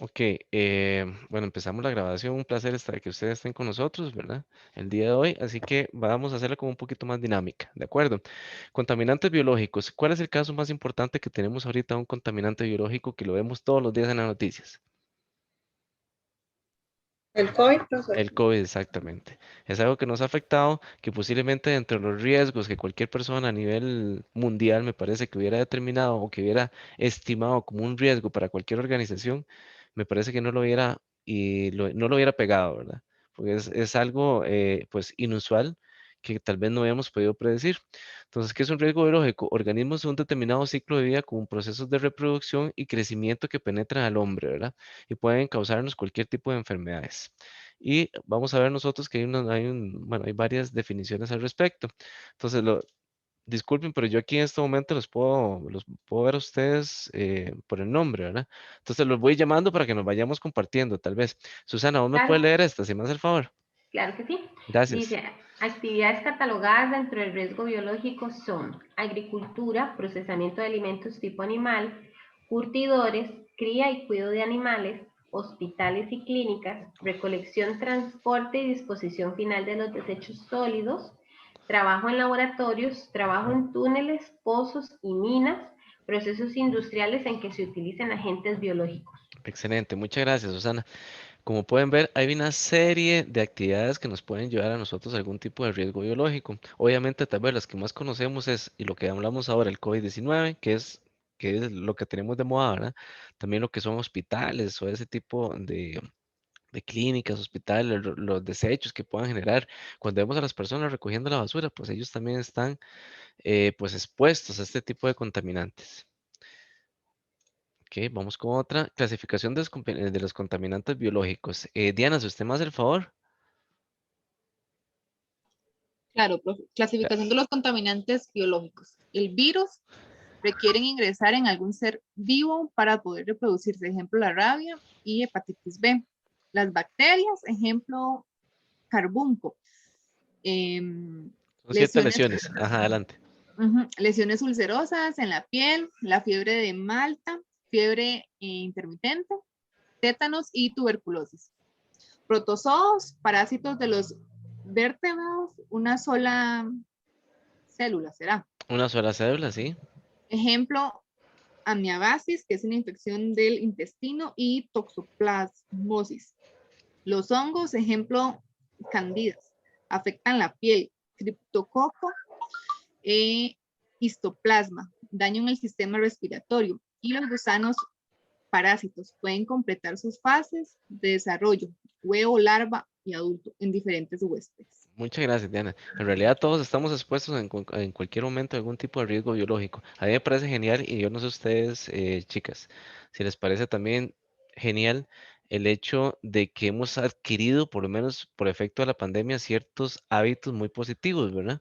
Ok, bueno, empezamos la grabación. Un placer estar que ustedes estén con nosotros, ¿verdad? El día de hoy, así que vamos a hacerla como un poquito más dinámica, ¿de acuerdo? Contaminantes biológicos. ¿Cuál es el caso más importante que tenemos ahorita, un contaminante biológico que lo vemos todos los días en las noticias? El COVID, profesor. El COVID, exactamente. Es algo que nos ha afectado, que posiblemente entre los riesgos que cualquier persona a nivel mundial me parece que hubiera determinado o que hubiera estimado como un riesgo para cualquier organización, me parece que no lo hubiera no lo hubiera pegado, ¿verdad? Porque es algo pues inusual que tal vez no habíamos podido predecir. Entonces, ¿qué es un riesgo biológico? Organismos de un determinado ciclo de vida con procesos de reproducción y crecimiento que penetran al hombre, ¿verdad? Y pueden causarnos cualquier tipo de enfermedades. Y vamos a ver nosotros que bueno, hay varias definiciones al respecto. Entonces, disculpen, pero yo aquí en este momento los puedo ver a ustedes por el nombre, ¿verdad? Entonces los voy llamando para que nos vayamos compartiendo, tal vez. Susana, ¿vos me puedes Claro, leer esta, si me hace el favor? claro que sí. Gracias. Dice, actividades catalogadas dentro del riesgo biológico son agricultura, procesamiento de alimentos tipo animal, curtidores, cría y cuidado de animales, hospitales y clínicas, recolección, transporte y disposición final de los desechos sólidos, trabajo en laboratorios, trabajo en túneles, pozos y minas, procesos industriales en que se utilicen agentes biológicos. Excelente, muchas gracias, Susana. Como pueden ver, hay una serie de actividades que nos pueden llevar a nosotros a algún tipo de riesgo biológico. Obviamente, tal vez las que más conocemos y lo que hablamos ahora, el COVID-19, que es lo que tenemos de moda, ¿verdad? También lo que son hospitales o ese tipo de clínicas, hospitales, los desechos que puedan generar. Cuando vemos a las personas recogiendo la basura, pues ellos también están pues expuestos a este tipo de contaminantes. Ok, vamos con otra. Clasificación de los contaminantes biológicos. Diana, si usted me hace el favor. Claro, profe. Ya. Clasificación de los contaminantes biológicos. El virus requieren ingresar en algún ser vivo para poder reproducirse, ejemplo, la rabia y hepatitis B. Las bacterias, ejemplo, carbunco. Em, Son ciertas lesiones, lesiones. Ajá, adelante. lesiones ulcerosas en la piel, la fiebre de Malta, fiebre intermitente, tétanos y tuberculosis. Protozoos, parásitos de los vértebros, una sola célula, ¿será? Una sola cédula, sí. Ejemplo, amiabasis, que es una infección del intestino, y toxoplasmosis. Los hongos, ejemplo, candidas, afectan la piel, criptococo, eh, histoplasma, daño en el sistema respiratorio, y los gusanos parásitos pueden completar sus fases de desarrollo, huevo, larva y adulto en diferentes huéspedes. Muchas gracias, Diana. En realidad todos estamos expuestos en cualquier momento a algún tipo de riesgo biológico. A mí me parece genial y yo no sé ustedes, chicas, si les parece también genial el hecho de que hemos adquirido, por lo menos por efecto de la pandemia, ciertos hábitos muy positivos, ¿verdad?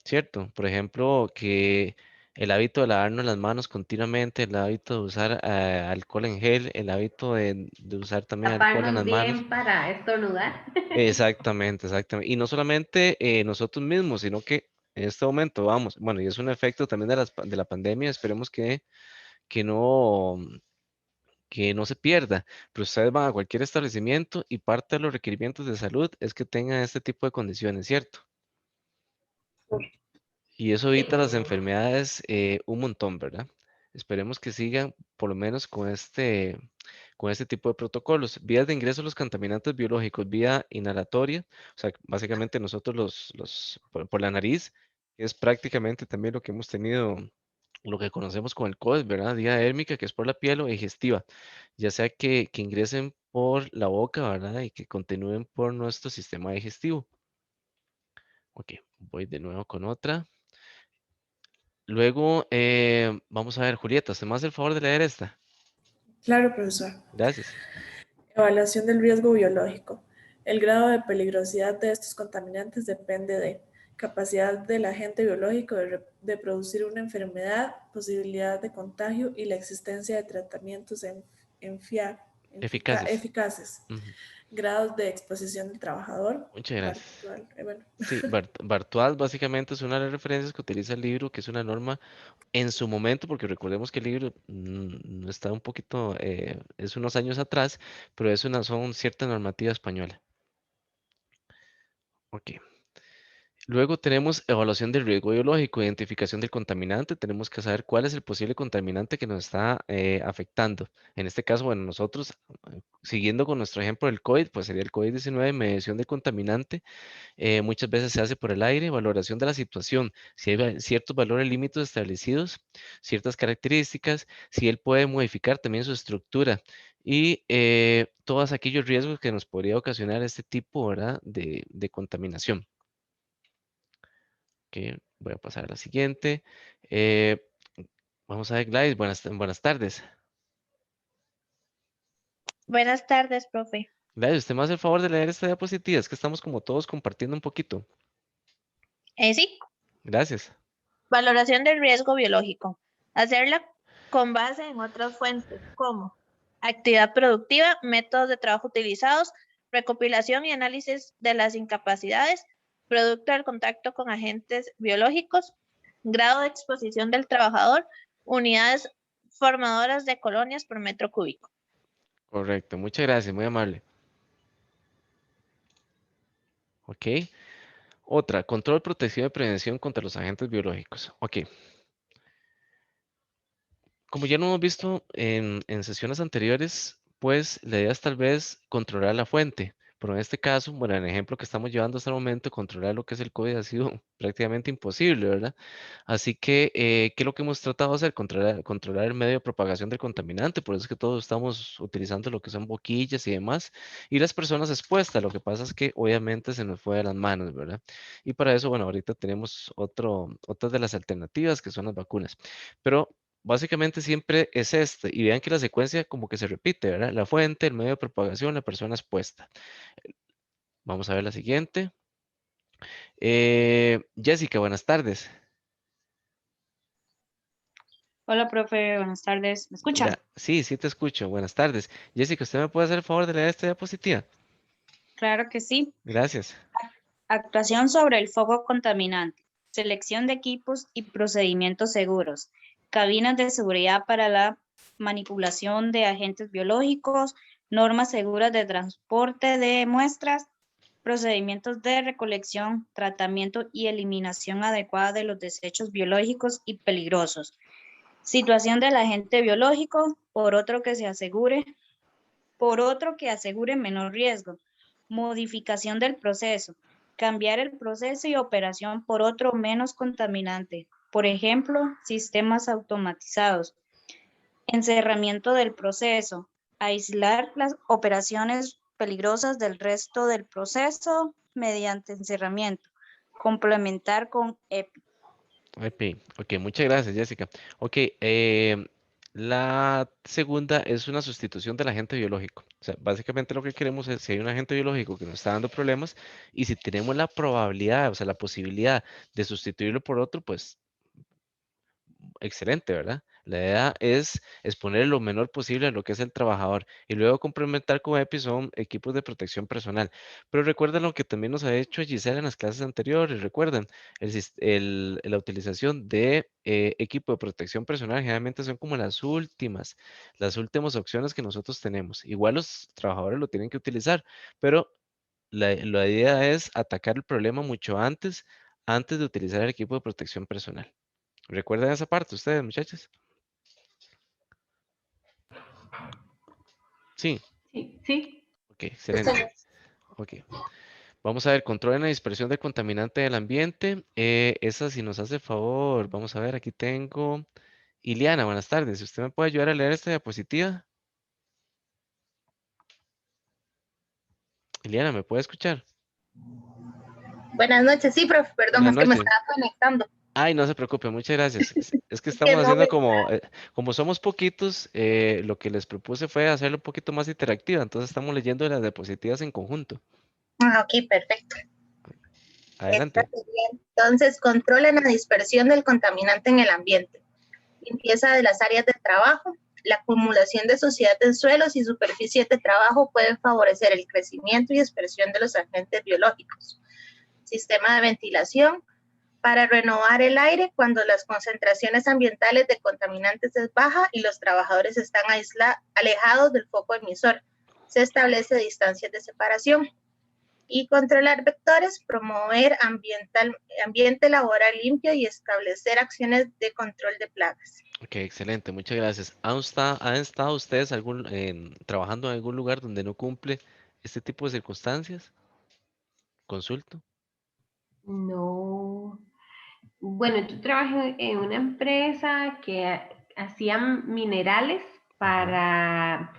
Cierto. Por ejemplo, que el hábito de lavarnos las manos continuamente, el hábito de usar alcohol en gel, el hábito de usar también alcohol en Taparnos las manos. bien para estornudar. Exactamente, exactamente. Y no solamente nosotros mismos, sino que en este momento vamos, bueno, y es un efecto también de la pandemia, esperemos que no, que no se pierda, pero ustedes van a cualquier establecimiento y parte de los requerimientos de salud es que tengan este tipo de condiciones, ¿cierto? Y eso evita las enfermedades un montón, ¿verdad? Esperemos que sigan por lo menos con este tipo de protocolos. Vías de ingreso a los contaminantes biológicos, vía inhalatoria, o sea, básicamente nosotros por la nariz, que es prácticamente también lo que hemos tenido, lo que conocemos con el COVID, ¿verdad? Vía dérmica, que es por la piel o digestiva, ya sea que ingresen por la boca, ¿verdad? Y que continúen por nuestro sistema digestivo. Ok, voy de nuevo con otra. Luego, vamos a ver, Julieta, ¿usted me hace el favor de leer esta? Claro, profesor. Gracias. Evaluación del riesgo biológico. El grado de peligrosidad de estos contaminantes depende de capacidad del agente biológico de producir una enfermedad, posibilidad de contagio y la existencia de tratamientos Eficaces. eficaces. Ujú. grados de exposición del trabajador. Muchas gracias. Bueno, Sí, Bartual básicamente es una de las referencias que utiliza el libro, que es una norma en su momento, porque recordemos que el libro no está un poquito, es unos años atrás, pero son cierta normativa española. Ok. Luego tenemos evaluación del riesgo biológico, identificación del contaminante. Tenemos que saber cuál es el posible contaminante que nos está afectando. En este caso, bueno, nosotros, siguiendo con nuestro ejemplo del COVID, pues sería el COVID-19, medición de contaminante. Muchas veces se hace por el aire, valoración de la situación, si hay ciertos valores límites establecidos, ciertas características, si él puede modificar también su estructura y todos aquellos riesgos que nos podría ocasionar este tipo, ¿verdad? de contaminación. Ok, voy a pasar a la siguiente. Eh, Vamos a ver, Gladys, buenas tardes. Buenas tardes, profe. Gladys, ¿usted me hace el favor de leer esta diapositiva? Es que estamos como todos compartiendo un poquito. Sí, Gracias. valoración del riesgo biológico. Hacerla con base en otras fuentes, como actividad productiva, métodos de trabajo utilizados, recopilación y análisis de las incapacidades, producto del contacto con agentes biológicos, grado de exposición del trabajador, unidades formadoras de colonias por metro cúbico. Correcto, muchas gracias, muy amable. Ok. Otra, control, protección y prevención contra los agentes biológicos. Ok. Como ya lo hemos visto en sesiones anteriores, pues la idea es tal vez controlar la fuente. Pero en este caso, bueno, en el ejemplo que estamos llevando hasta el momento, controlar lo que es el COVID ha sido prácticamente imposible, ¿verdad? Así que, ¿qué es lo que hemos tratado de hacer? Controlar el medio de propagación del contaminante. Por eso es que todos estamos utilizando lo que son boquillas y demás. Y las personas expuestas, lo que pasa es que obviamente se nos fue de las manos, ¿verdad? Y para eso, bueno, ahorita tenemos otras de las alternativas que son las vacunas. Pero básicamente siempre es este, y vean que la secuencia como que se repite, ¿verdad? La fuente, el medio de propagación, la persona expuesta. Vamos a ver la siguiente. Jessica, buenas tardes. Hola, profe, buenas tardes. ¿Me escucha? Sí, sí te escucho. Buenas tardes. Jessica, ¿usted me puede hacer el favor de leer esta diapositiva? Claro que sí. Gracias. Actuación sobre el foco contaminante. Selección de equipos y procedimientos seguros. Cabinas de seguridad para la manipulación de agentes biológicos. Normas seguras de transporte de muestras. Procedimientos de recolección, tratamiento y eliminación adecuada de los desechos biológicos y peligrosos. Situación del agente biológico, por otro que asegure menor riesgo. Modificación del proceso. Cambiar el proceso y operación por otro menos contaminante. Por ejemplo, sistemas automatizados. Encerramiento del proceso. Aislar las operaciones peligrosas del resto del proceso mediante encerramiento. Complementar con EPI. Ok, muchas gracias, Jessica. Ok, la segunda es una sustitución del agente biológico. O sea, básicamente lo que queremos es si hay un agente biológico que nos está dando problemas y si tenemos la probabilidad, o sea, la posibilidad de sustituirlo por otro, pues excelente, ¿verdad? La idea es exponer lo menor posible a lo que es el trabajador y luego complementar con EPI son equipos de protección personal. Pero recuerden lo que también nos ha hecho Giselle en las clases anteriores, recuerden, la utilización de equipo de protección personal generalmente son como las últimas opciones que nosotros tenemos. Igual los trabajadores lo tienen que utilizar, pero la idea es atacar el problema mucho antes de utilizar el equipo de protección personal. ¿Recuerdan esa parte ustedes, muchachos? Sí, Sí, sí. ok, excelente. Ok, vamos a ver, controlen la dispersión del contaminante del ambiente. Esa, si nos hace favor, vamos a ver, aquí tengo. Iliana, buenas tardes. ¿Usted me puede ayudar a leer esta diapositiva? Iliana, ¿me puede escuchar? Buenas noches, sí, profe, perdón, Buenas es que me noches. estaba conectando. Ay, no se preocupe, muchas gracias. Es que Es que estamos no haciendo me... como somos poquitos, lo que les propuse fue hacerlo un poquito más interactiva, entonces estamos leyendo las diapositivas en conjunto. Ah, ok, perfecto. Esta Adelante. sería, entonces, controlan la dispersión del contaminante en el ambiente. Limpieza de las áreas de trabajo. La acumulación de suciedad en suelos y superficies de trabajo puede favorecer el crecimiento y dispersión de los agentes biológicos. Sistema de ventilación para renovar el aire cuando las concentraciones ambientales de contaminantes es baja y los trabajadores están alejados del foco emisor. Se establece distancias de separación. Y controlar vectores, promover ambiente laboral limpio y establecer acciones de control de plagas. Ok, excelente, muchas gracias. ¿Han estado ustedes trabajando en algún lugar donde no cumple este tipo de circunstancias? Consulto. No. Bueno, yo trabajé en una empresa que hacían minerales para,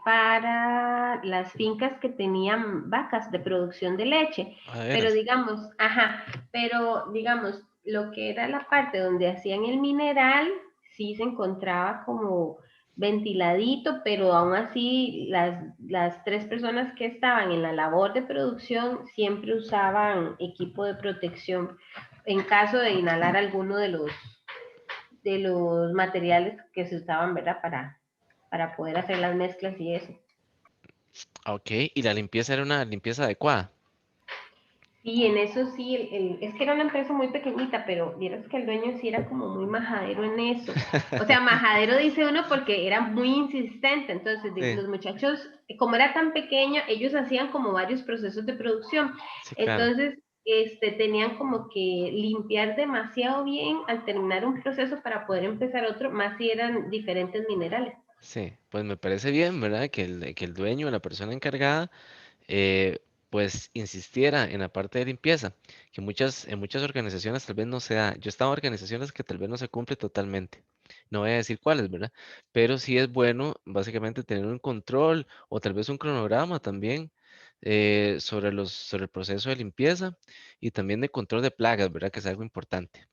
para las fincas que tenían vacas de producción de leche. A Pero veras. digamos, lo que era la parte donde hacían el mineral, sí se encontraba como ventiladito, pero aún así las 3 personas que estaban en la labor de producción siempre usaban equipo de protección en caso de inhalar alguno de los materiales que se usaban, ¿verdad? Para poder hacer las mezclas y eso. Ok, ¿y la limpieza era una limpieza adecuada? Y en eso sí, es que era una empresa muy pequeñita, pero vieras que el dueño sí era como muy majadero en eso. O sea, majadero dice uno porque era muy insistente. Entonces, Sí, los muchachos, como era tan pequeño, ellos hacían como varios procesos de producción. sí, claro. Entonces, tenían como que limpiar demasiado bien al terminar un proceso para poder empezar otro, más si eran diferentes minerales. Sí, pues me parece bien, ¿verdad? Que el dueño, la persona encargada, eh, pues insistiera en la parte de limpieza, que en muchas organizaciones tal vez no se da. Yo he estado en organizaciones que tal vez no se cumple totalmente. No voy a decir cuáles, ¿verdad? Pero sí es bueno básicamente tener un control o tal vez un cronograma también sobre el proceso de limpieza y también de control de plagas, ¿verdad? Que es algo importante.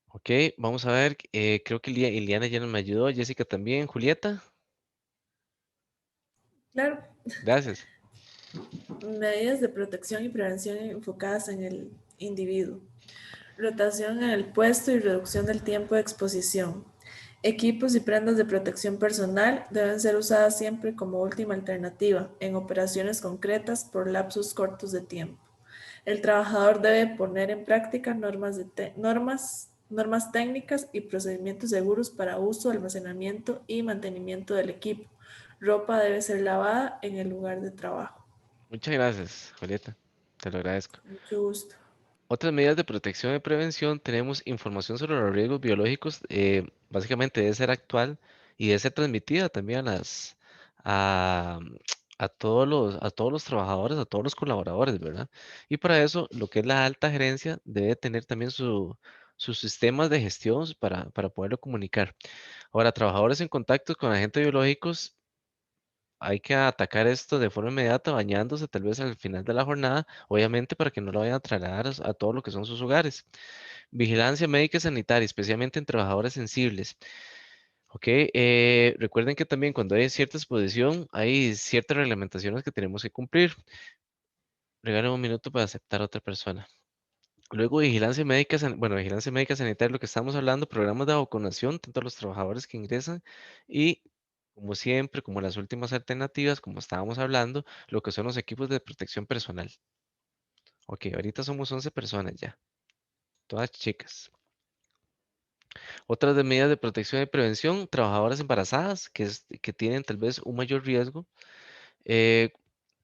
Ok, vamos a ver, creo que Iliana ya nos me ayudó, Jessica también, Julieta, Claro, gracias. medidas de protección y prevención enfocadas en el individuo. Rotación en el puesto y reducción del tiempo de exposición. Equipos y prendas de protección personal deben ser usadas siempre como última alternativa en operaciones concretas por lapsos cortos de tiempo. El trabajador debe poner en práctica normas técnicas y procedimientos seguros para uso, almacenamiento y mantenimiento del equipo. Ropa debe ser lavada en el lugar de trabajo. Muchas gracias, Julieta, te lo agradezco. Mucho gusto. Otras medidas de protección y prevención, tenemos información sobre los riesgos biológicos, básicamente debe ser actual y debe ser transmitida también a, a todos los trabajadores, a todos los colaboradores, ¿verdad? Y para eso, lo que es la alta gerencia debe tener también sus sistemas de gestión para poderlo comunicar. Ahora, trabajadores en contacto con agentes biológicos, hay que atacar esto de forma inmediata, bañándose tal vez al final de la jornada, obviamente para que no lo vayan a trasladar a todo lo que son sus hogares. Vigilancia médica y sanitaria, especialmente en trabajadores sensibles. Ok, recuerden que también cuando hay cierta exposición, hay ciertas reglamentaciones que tenemos que cumplir. Regalen un minuto para aceptar a otra persona. Luego, vigilancia médica sanitaria, lo que estamos hablando, programas de vacunación, tanto a los trabajadores que ingresan y, como siempre, como las últimas alternativas, como estábamos hablando, lo que son los equipos de protección personal. Ok, ahorita somos 11 personas ya, todas chicas. Otras de medidas de protección y prevención, trabajadoras embarazadas que tienen tal vez un mayor riesgo, eh,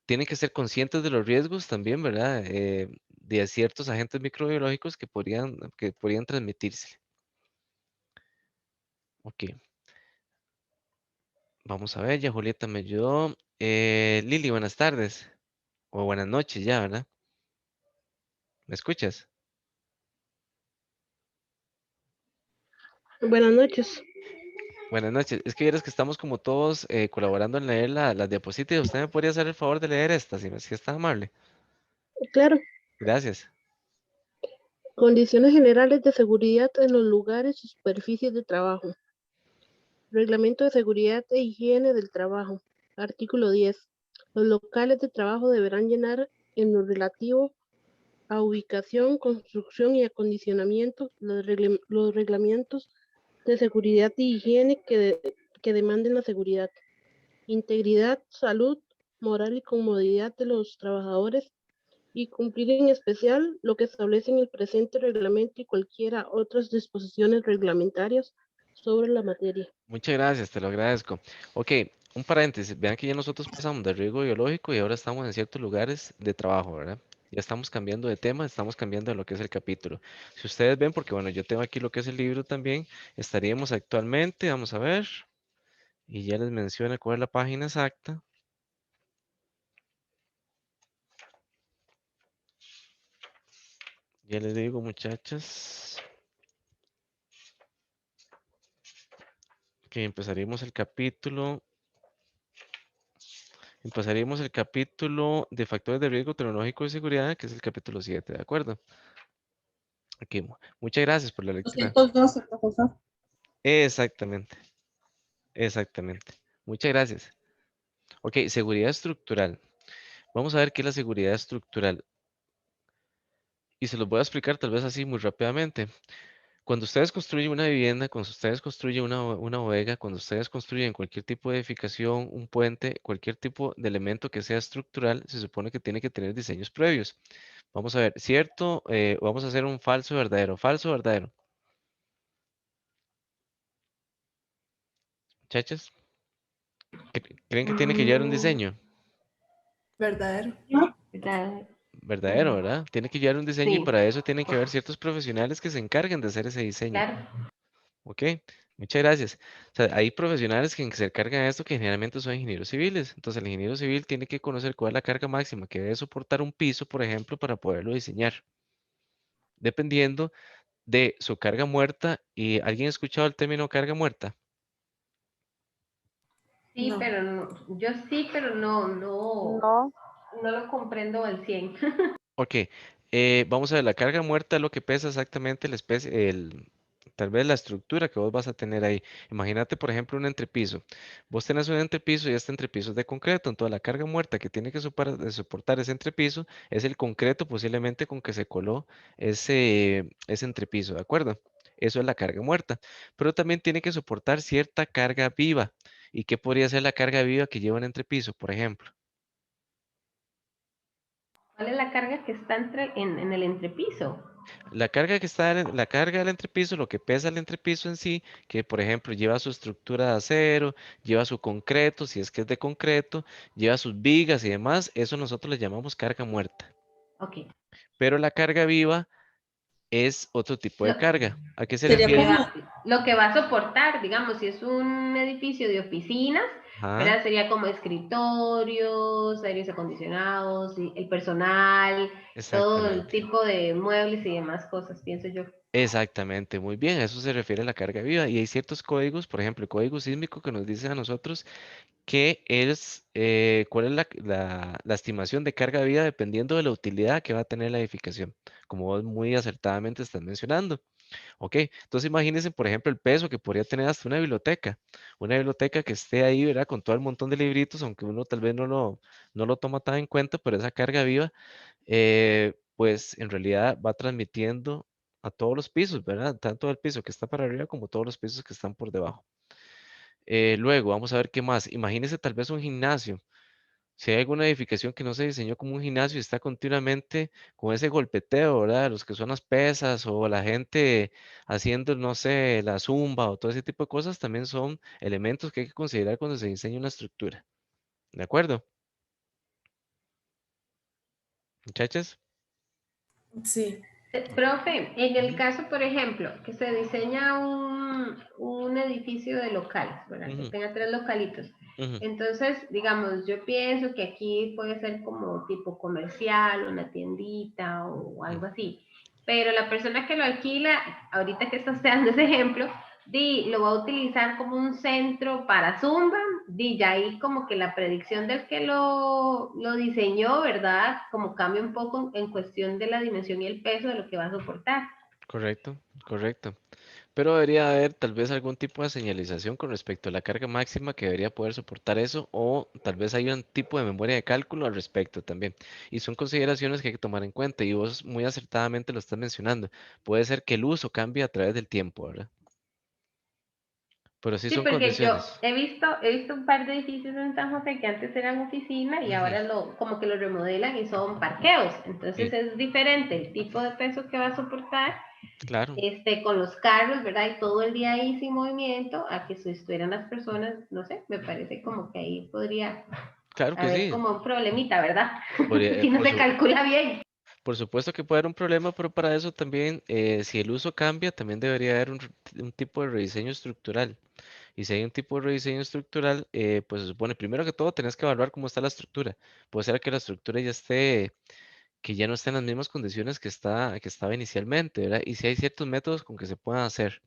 tienen que ser conscientes de los riesgos también, ¿verdad? De ciertos agentes microbiológicos que podrían transmitirse. Ok, vamos a ver, ya Julieta me ayudó. Lili, buenas tardes. O buenas noches ya, ¿verdad? ¿Me escuchas? Buenas noches. Buenas noches. Es que vieras que estamos como todos colaborando en leer las diapositivas. ¿Usted me podría hacer el favor de leer esta, si es tan amable? Claro, Gracias. condiciones generales de seguridad en los lugares y superficies de trabajo. Reglamento de seguridad e higiene del trabajo. Artículo 10. Los locales de trabajo deberán llenar en lo relativo a ubicación, construcción y acondicionamiento los reglamentos de seguridad y higiene que demanden la seguridad, integridad, salud, moral y comodidad de los trabajadores y cumplir en especial lo que establece en el presente reglamento y cualquiera otras disposiciones reglamentarias sobre la materia. Muchas gracias, te lo agradezco. Ok, un paréntesis. Vean que ya nosotros pasamos del riesgo biológico y ahora estamos en ciertos lugares de trabajo, ¿verdad? Ya estamos cambiando de tema, estamos cambiando de lo que es el capítulo. Si ustedes ven, porque bueno, yo tengo aquí lo que es el libro también, estaríamos actualmente, vamos a ver, y ya les menciono cuál es la página exacta. Ya les digo, muchachas, que empezaríamos el capítulo de factores de riesgo tecnológico y seguridad, que es el capítulo 7, ¿de acuerdo? Ok, muchas gracias por la lectura. 212, profesor. Exactamente, exactamente. Muchas gracias. Ok, seguridad estructural. Vamos a ver qué es la seguridad estructural. Y se los voy a explicar tal vez así muy rápidamente. Cuando ustedes construyen una vivienda, cuando ustedes construyen una bodega, cuando ustedes construyen cualquier tipo de edificación, un puente, cualquier tipo de elemento que sea estructural, se supone que tiene que tener diseños previos. Vamos a ver, ¿cierto? Vamos a hacer un falso verdadero. Falso verdadero. Muchachos, ¿creen que tiene que llevar un diseño? Verdadero. ¿Verdad? Verdadero, ¿verdad? Tiene que llevar un diseño y Sí, para eso tienen que haber ciertos profesionales que se encarguen de hacer ese diseño. claro. Ok, muchas gracias. O sea, hay profesionales que se encargan de esto que generalmente son ingenieros civiles. Entonces, el ingeniero civil tiene que conocer cuál es la carga máxima que debe soportar un piso, por ejemplo, para poderlo diseñar, dependiendo de su carga muerta. ¿Y alguien ha escuchado el término carga muerta? Sí, No. pero no, yo sí, pero No. no lo comprendo al 100. Ok, vamos a ver, la carga muerta es lo que pesa exactamente la especie, tal vez la estructura que vos vas a tener ahí. Imagínate, por ejemplo, un entrepiso. Vos tenés un entrepiso y este entrepiso es de concreto, entonces la carga muerta que tiene que soportar ese entrepiso es el concreto posiblemente con que se coló ese entrepiso, ¿de acuerdo? Eso es la carga muerta, pero también tiene que soportar cierta carga viva. ¿Y qué podría ser la carga viva que lleva un entrepiso, por ejemplo? ¿Cuál es la carga que está en el entrepiso? La carga la carga del entrepiso, lo que pesa el entrepiso en sí, que por ejemplo lleva su estructura de acero, lleva su concreto, si es que es de concreto, lleva sus vigas y demás, eso nosotros le llamamos carga muerta. Ok. Pero la carga viva es otro tipo de Lo, carga. ¿A qué se Sería que refiere? como, va, lo que va a soportar, digamos, si es un edificio de oficinas, Ajá, ¿verdad? Sería como escritorios, aires acondicionados, y el personal, todo el exactamente. tipo de muebles y demás cosas, pienso yo. Exactamente, muy bien, a eso se refiere la carga viva. Y hay ciertos códigos, por ejemplo, el código sísmico que nos dice a nosotros que es cuál es la estimación de carga viva dependiendo de la utilidad que va a tener la edificación, como vos muy acertadamente estás mencionando. Ok, entonces imagínense, por ejemplo, el peso que podría tener hasta una biblioteca que esté ahí, ¿verdad? Con todo el montón de libritos, aunque uno tal vez no lo toma tan en cuenta, pero esa carga viva, pues en realidad va transmitiendo a todos los pisos, ¿verdad? Tanto el piso que está para arriba como todos los pisos que están por debajo. Luego, vamos a ver qué más. Imagínese tal vez un gimnasio. Si hay alguna edificación que no se diseñó como un gimnasio y está continuamente con ese golpeteo, ¿verdad? Los que son las pesas o la gente haciendo, no sé, la zumba o todo ese tipo de cosas también son elementos que hay que considerar cuando se diseña una estructura. ¿De acuerdo? Muchachas. sí, Profe, en el Ujú, caso, por ejemplo, que se diseña un edificio de locales, ¿verdad? Que ujú, tenga 3 localitos. ujú, Entonces, digamos, yo pienso que aquí puede ser como tipo comercial, una tiendita o ujú. algo así. Pero la persona que lo alquila, ahorita que estás dando ese ejemplo, lo va a utilizar como un centro para Zumba, ya ahí como que la predicción del que lo diseñó, ¿verdad? Como cambia un poco en cuestión de la dimensión y el peso de lo que va a soportar. Correcto, correcto. Pero debería haber tal vez algún tipo de señalización con respecto a la carga máxima que debería poder soportar eso, o tal vez hay un tipo de memoria de cálculo al respecto también. Y son consideraciones que hay que tomar en cuenta y vos muy acertadamente lo estás mencionando. Puede ser que el uso cambie a través del tiempo, ¿verdad? pero sí Sí, son porque yo condiciones. he visto un par de edificios en San José que antes eran oficina y Ujú, ahora como que lo remodelan y son parqueos. Entonces sí, es diferente el tipo de peso que va a soportar claro, con los carros, ¿verdad? Y todo el día ahí sin movimiento, a que si estuvieran las personas, no sé, me parece como que ahí podría claro que haber sí. como un problemita, ¿verdad? Podría- Si no por se su- calcula bien. Por supuesto que puede haber un problema, pero para eso también, si el uso cambia, también debería haber un tipo de rediseño estructural. Y si hay un tipo de rediseño estructural, pues se supone, primero que todo, tenés que evaluar cómo está la estructura. Puede ser que la estructura ya esté, que ya no esté en las mismas condiciones que estaba inicialmente, ¿verdad? Y si hay ciertos métodos con que se puedan hacer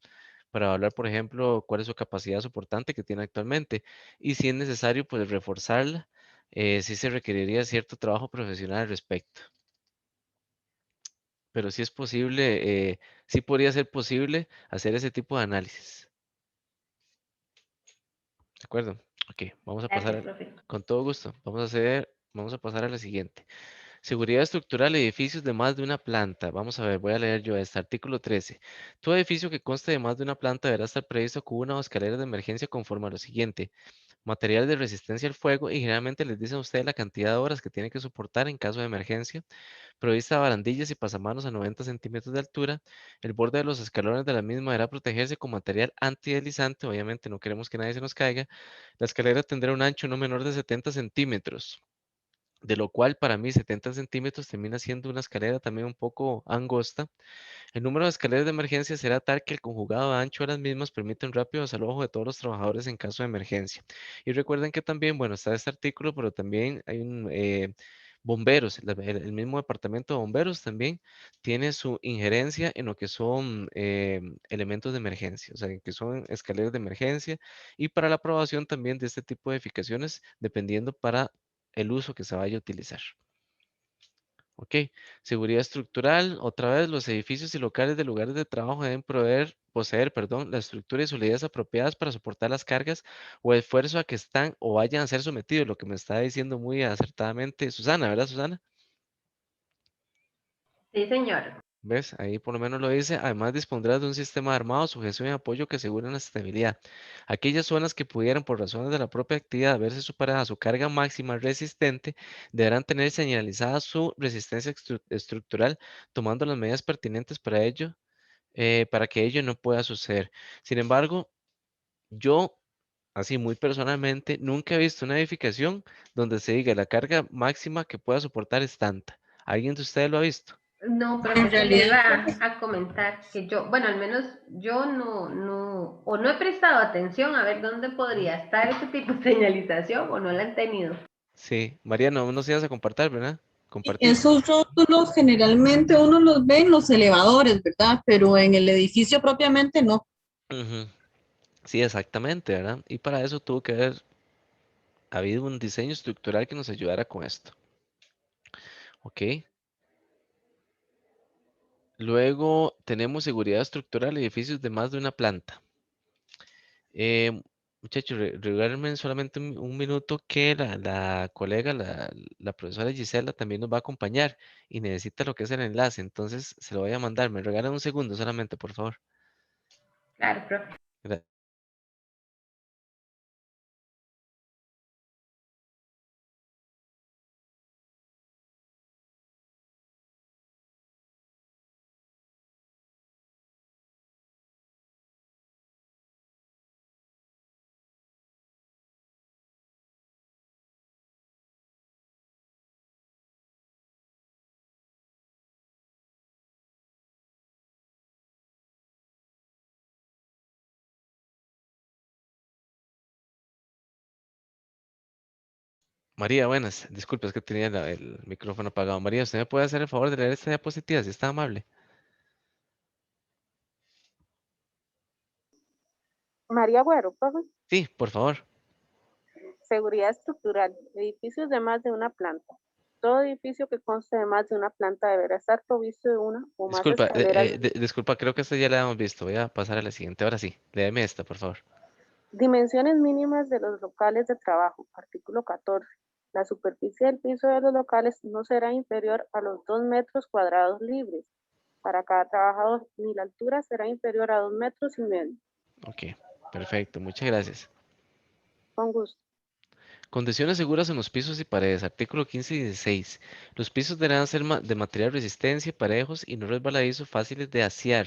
para evaluar, por ejemplo, cuál es su capacidad soportante que tiene actualmente. Y si es necesario, pues reforzarla, si se requeriría cierto trabajo profesional al respecto. Pero sí es posible, sí podría ser posible hacer ese tipo de análisis. ¿De acuerdo? Ok, vamos a pasar Gracias, profe. con todo gusto. Vamos a pasar a la siguiente. Seguridad estructural de edificios de más de una planta. Vamos a ver, voy a leer yo este artículo 13. Todo edificio que conste de más de una planta deberá estar previsto con una o escalera de emergencia conforme a lo siguiente. Material de resistencia al fuego y generalmente les dicen a ustedes la cantidad de horas que tiene que soportar en caso de emergencia. Provista de barandillas y pasamanos a 90 centímetros de altura. El borde de los escalones de la misma deberá protegerse con material antideslizante. Obviamente no queremos que nadie se nos caiga. La escalera tendrá un ancho no menor de 70 centímetros, de lo cual para mí 70 centímetros termina siendo una escalera también un poco angosta. El número de escaleras de emergencia será tal que el conjugado de ancho de las mismas permite un rápido desalojo de todos los trabajadores en caso de emergencia. Y recuerden que también, bueno, está este artículo, pero también hay un bomberos, el mismo departamento de bomberos también tiene su injerencia en lo que son elementos de emergencia, o sea, en que son escaleras de emergencia y para la aprobación también de este tipo de edificaciones, dependiendo para el uso que se vaya a utilizar. Ok, seguridad estructural. Otra vez, los edificios y locales de lugares de trabajo deben poseer, perdón, la estructura y solidez apropiadas para soportar las cargas o esfuerzo a que están o vayan a ser sometidos, lo que me está diciendo muy acertadamente Susana, ¿verdad, Susana? Sí, señor. ¿Ves? Ahí por lo menos lo dice. Además, dispondrá de un sistema de armado, sujeción y apoyo que aseguren la estabilidad. Aquellas zonas que pudieran, por razones de la propia actividad, verse superadas a su carga máxima resistente, deberán tener señalizada su resistencia estructural, tomando las medidas pertinentes para ello, para que ello no pueda suceder. Sin embargo, yo, así muy personalmente, nunca he visto una edificación donde se diga la carga máxima que pueda soportar es tanta. ¿Alguien de ustedes lo ha visto? No, En profe, sí le realidad, iba a comentar que yo, bueno, al menos yo o no he prestado atención a ver dónde podría estar ese tipo de señalización o no la han tenido. Sí, María, no se ibas a compartir, ¿verdad? Compartir. esos rótulos generalmente uno los ve en los elevadores, ¿verdad? Pero en el edificio propiamente no. Ujú, sí, exactamente, ¿verdad? Y para eso tuvo que haber habido un diseño estructural que nos ayudara con esto. Ok. Luego tenemos seguridad estructural, edificios de más de una planta. Muchachos, regálenme solamente un minuto que la colega, la profesora Gisela también nos va a acompañar y necesita lo que es el enlace, entonces se lo voy a mandar. Me regalan un segundo solamente, por favor. Claro, profe. Gra- María, buenas. Disculpe, es que tenía el micrófono apagado. María, ¿usted me puede hacer el favor de leer esta diapositiva si está amable? María Güero, profe. Sí, por favor. Seguridad estructural. Edificios de más de una planta. Todo edificio que conste de más de una planta deberá estar provisto de una o más Disculpa, escaleras. disculpa, creo que esta ya la hemos visto. Voy a pasar a la siguiente. Ahora sí, léeme esta, por favor. Dimensiones mínimas de los locales de trabajo. Artículo 14. La superficie del piso de los locales no será inferior a los 2 metros cuadrados libres para cada trabajador, ni la altura será inferior a 2,5 metros. Ok. Perfecto, muchas gracias. Con gusto. Condiciones seguras en los pisos y paredes. Artículo 15 y 16. Los pisos deberán ser de material resistencia, parejos y no resbaladizos, fáciles de asear.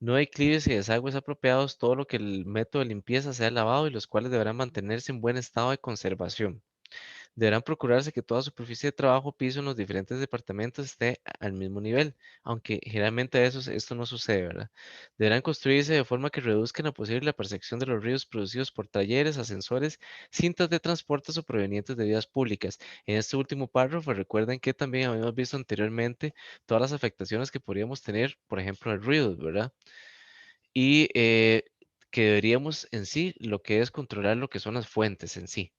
No hay declives y desagües apropiados, todo lo que el método de limpieza sea lavado y los cuales deberán mantenerse en buen estado de conservación. Deberán procurarse que toda superficie de trabajo, piso en los diferentes departamentos esté al mismo nivel, aunque generalmente esto no sucede, ¿verdad? Deberán construirse de forma que reduzcan a posible la percepción de los ruidos producidos por talleres, ascensores, cintas de transportes o provenientes de vías públicas. En este último párrafo, recuerden que también habíamos visto anteriormente todas las afectaciones que podríamos tener, por ejemplo, el ruido, ¿verdad? Y que deberíamos en sí lo que es controlar lo que son las fuentes en sí.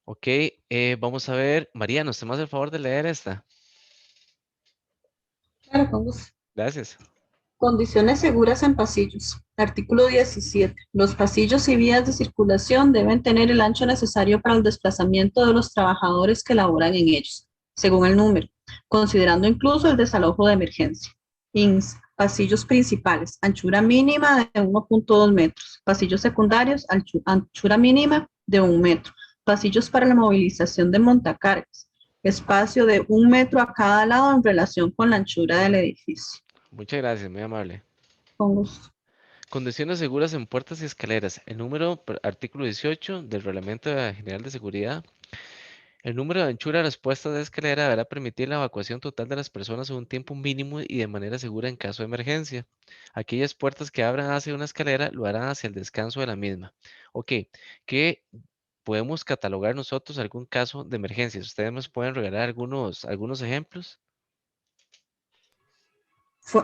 Ok, vamos a ver. Mariano, ¿usted me hace el favor de leer esta? Claro, con gusto. Gracias. Condiciones seguras en pasillos. Artículo 17. Los pasillos y vías de circulación deben tener el ancho necesario para el desplazamiento de los trabajadores que laboran en ellos, según el número, considerando incluso el desalojo de emergencia. INS. Pasillos principales, anchura mínima de 1.2 metros. Pasillos secundarios, anchura mínima de 1 metro. Pasillos para la movilización de montacargas. Espacio de 1 metro a cada lado en relación con la anchura del edificio. Muchas gracias, muy amable. Con gusto. Condiciones seguras en puertas y escaleras. El número, artículo 18 del Reglamento General de Seguridad. El número de anchura de las puertas de escalera deberá permitir la evacuación total de las personas en un tiempo mínimo y de manera segura en caso de emergencia. Aquellas puertas que abran hacia una escalera lo harán hacia el descanso de la misma. Ok, ¿qué podemos catalogar nosotros algún caso de emergencia? ¿Ustedes nos pueden regalar algunos ejemplos?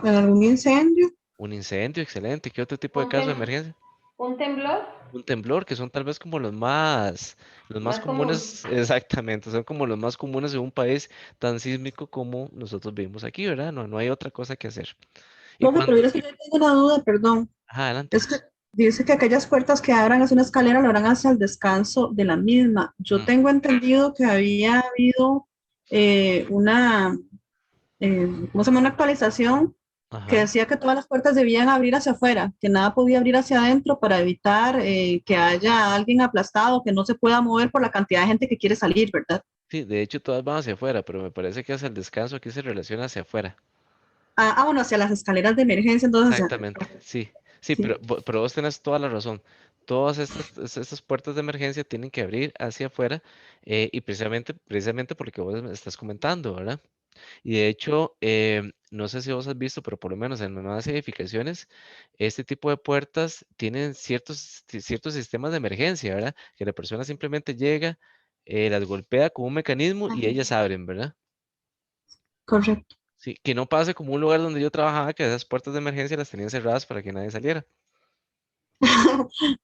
¿Algún incendio? Un incendio, excelente. ¿Qué otro tipo de Un, caso de tem- emergencia? un temblor Un temblor, que son tal vez como los más más común. comunes, exactamente, son como los más comunes en un país tan sísmico como nosotros vivimos aquí, ¿verdad? No, no hay otra cosa que hacer. Y Profe, pero cuando, yo sí tengo una duda, perdón. ajá, adelante. Es que dice que aquellas puertas que abran hacia una escalera lo harán hacia el descanso de la misma. Yo Mm, tengo entendido que había habido una, ¿cómo se llama? Una actualización que ajá. decía que todas las puertas debían abrir hacia afuera, que nada podía abrir hacia adentro para evitar que haya alguien aplastado, que no se pueda mover por la cantidad de gente que quiere salir, ¿verdad? Sí, de hecho todas van hacia afuera, pero me parece que hacia el descanso aquí se relaciona hacia afuera. Bueno, hacia las escaleras de emergencia, entonces, Exactamente, sí, sí, sí, pero vos tenés toda la razón. Todas estas puertas de emergencia tienen que abrir hacia afuera y precisamente por lo que vos me estás comentando, ¿verdad? Y de hecho, no sé si vos has visto, pero por lo menos en las nuevas edificaciones, este tipo de puertas tienen ciertos sistemas de emergencia, ¿verdad? Que la persona simplemente llega, las golpea con un mecanismo y ellas abren, ¿verdad? correcto. Sí, que no pase como un lugar donde yo trabajaba, que esas puertas de emergencia las tenían cerradas para que nadie saliera.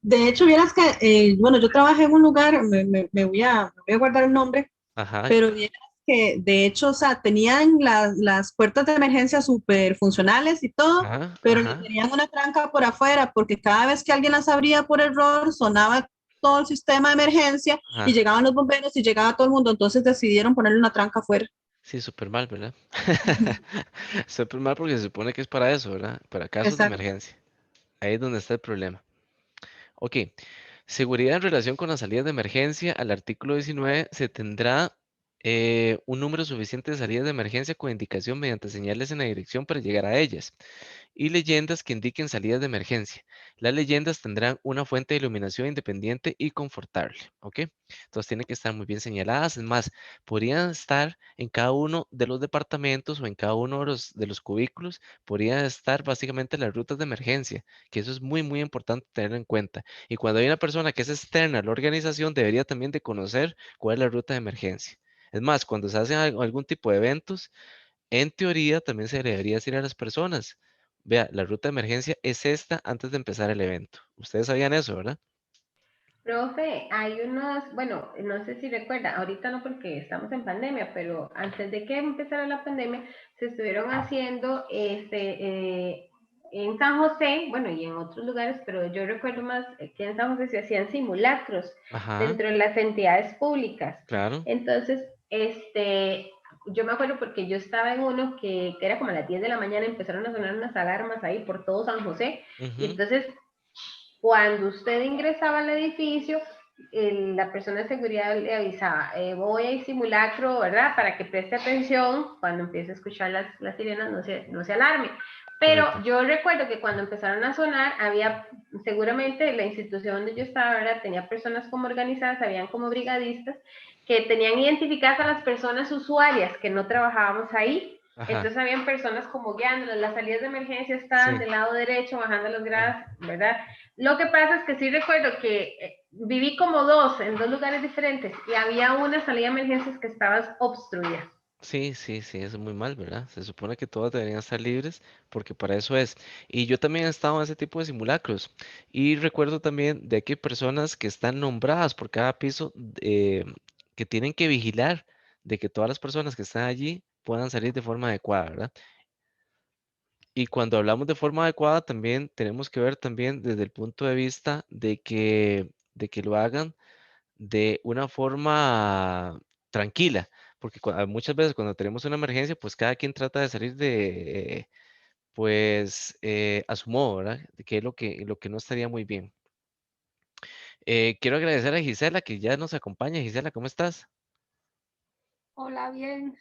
De hecho, vieras que, bueno, yo trabajé en un lugar, me voy a guardar el nombre, Ajá, pero vieras que de hecho, o sea, tenían las puertas de emergencia súper funcionales y todo, ajá, pero le ajá, tenían una tranca por afuera, porque cada vez que alguien las abría por error, sonaba todo el sistema de emergencia y ajá. llegaban los bomberos y llegaba todo el mundo, entonces decidieron ponerle una tranca afuera. Sí, súper mal, ¿verdad? Ujú. Súper mal porque se supone que es para eso, ¿verdad? Para casos de Exacto. emergencia. Ahí es donde está el problema. Ok, seguridad en relación con las salidas de emergencia. Al artículo 19 se tendrá un número suficiente de salidas de emergencia con indicación mediante señales en la dirección para llegar a ellas y leyendas que indiquen salidas de emergencia. Las leyendas tendrán una fuente de iluminación independiente y confortable, ¿ok? Entonces tienen que estar muy bien señaladas. Es más, podrían estar en cada uno de los departamentos o en cada uno de los cubículos, podrían estar básicamente las rutas de emergencia, que eso es muy, muy importante tener en cuenta. Y cuando hay una persona que es externa a la organización, debería también de conocer cuál es la ruta de emergencia. Es más, cuando se hacen algún tipo de eventos, en teoría, también se le debería decir a las personas, vea, la ruta de emergencia es esta antes de empezar el evento. Ustedes sabían eso, ¿verdad? Profe, hay unos, bueno, no sé si recuerda, ahorita no porque estamos en pandemia, pero antes de que empezara la pandemia, se estuvieron haciendo en San José, bueno, y en otros lugares, pero yo recuerdo más que en San José se hacían simulacros Ajá, dentro de las entidades públicas. claro. Entonces, yo me acuerdo porque yo estaba en uno que era como a las 10 de la mañana, empezaron a sonar unas alarmas ahí por todo San José, y entonces cuando usted ingresaba al edificio, la persona de seguridad le avisaba, voy a ir simulacro, ¿verdad? Para que preste atención, cuando empiece a escuchar las sirenas no se alarme. Pero Correcto. yo recuerdo que cuando empezaron a sonar, había, seguramente la institución donde yo estaba, ¿verdad? Tenía personas como organizadas, habían como brigadistas, que tenían identificadas a las personas usuarias que no trabajábamos ahí. Ajá, Entonces habían personas como guiándolas, las salidas de emergencia estaban sí. del lado derecho, bajando las gradas, ¿verdad? Lo que pasa es que sí recuerdo que viví como en dos lugares diferentes, y había una salida de emergencias que estaba obstruida. Sí, sí, sí, eso es muy mal, ¿verdad? Se supone que todas deberían estar libres porque para eso es. Y yo también he estado en ese tipo de simulacros. Y recuerdo también de que hay personas que están nombradas por cada piso que tienen que vigilar de que todas las personas que están allí puedan salir de forma adecuada, ¿verdad? Y cuando hablamos de forma adecuada, también tenemos que ver también desde el punto de vista de que lo hagan de una forma tranquila, porque muchas veces cuando tenemos una emergencia, pues cada quien trata de salir pues, a su modo, ¿verdad? Que es lo que no estaría muy bien. Quiero agradecer a Gisela que ya nos acompaña. Gisela, ¿cómo estás? Hola, bien,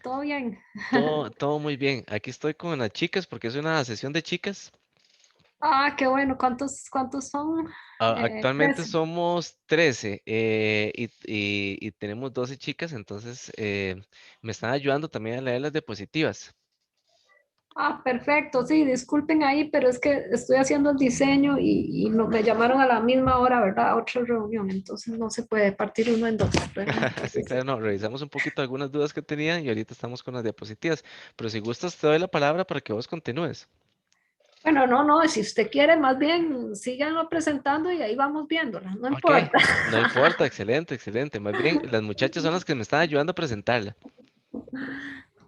todo bien. Todo muy bien. Aquí estoy con las chicas porque es una sesión de chicas. Ah, qué bueno, ¿cuántos son? Actualmente 13. somos 13 y tenemos 12 chicas, entonces me están ayudando también a leer las diapositivas. Ah, perfecto, sí, disculpen ahí, pero es que estoy haciendo el diseño y me llamaron a la misma hora, ¿verdad? A otra reunión, entonces no se puede partir uno en dos, ¿verdad? Sí, Entonces, claro, no, revisamos un poquito algunas dudas que tenían y ahorita estamos con las diapositivas. Pero si gustas, te doy la palabra para que vos continúes. bueno, no, si usted quiere, más bien síganlo presentando y ahí vamos viéndola, no Ok, importa. no importa, excelente, excelente. Más bien, las muchachas son las que me están ayudando a presentarla.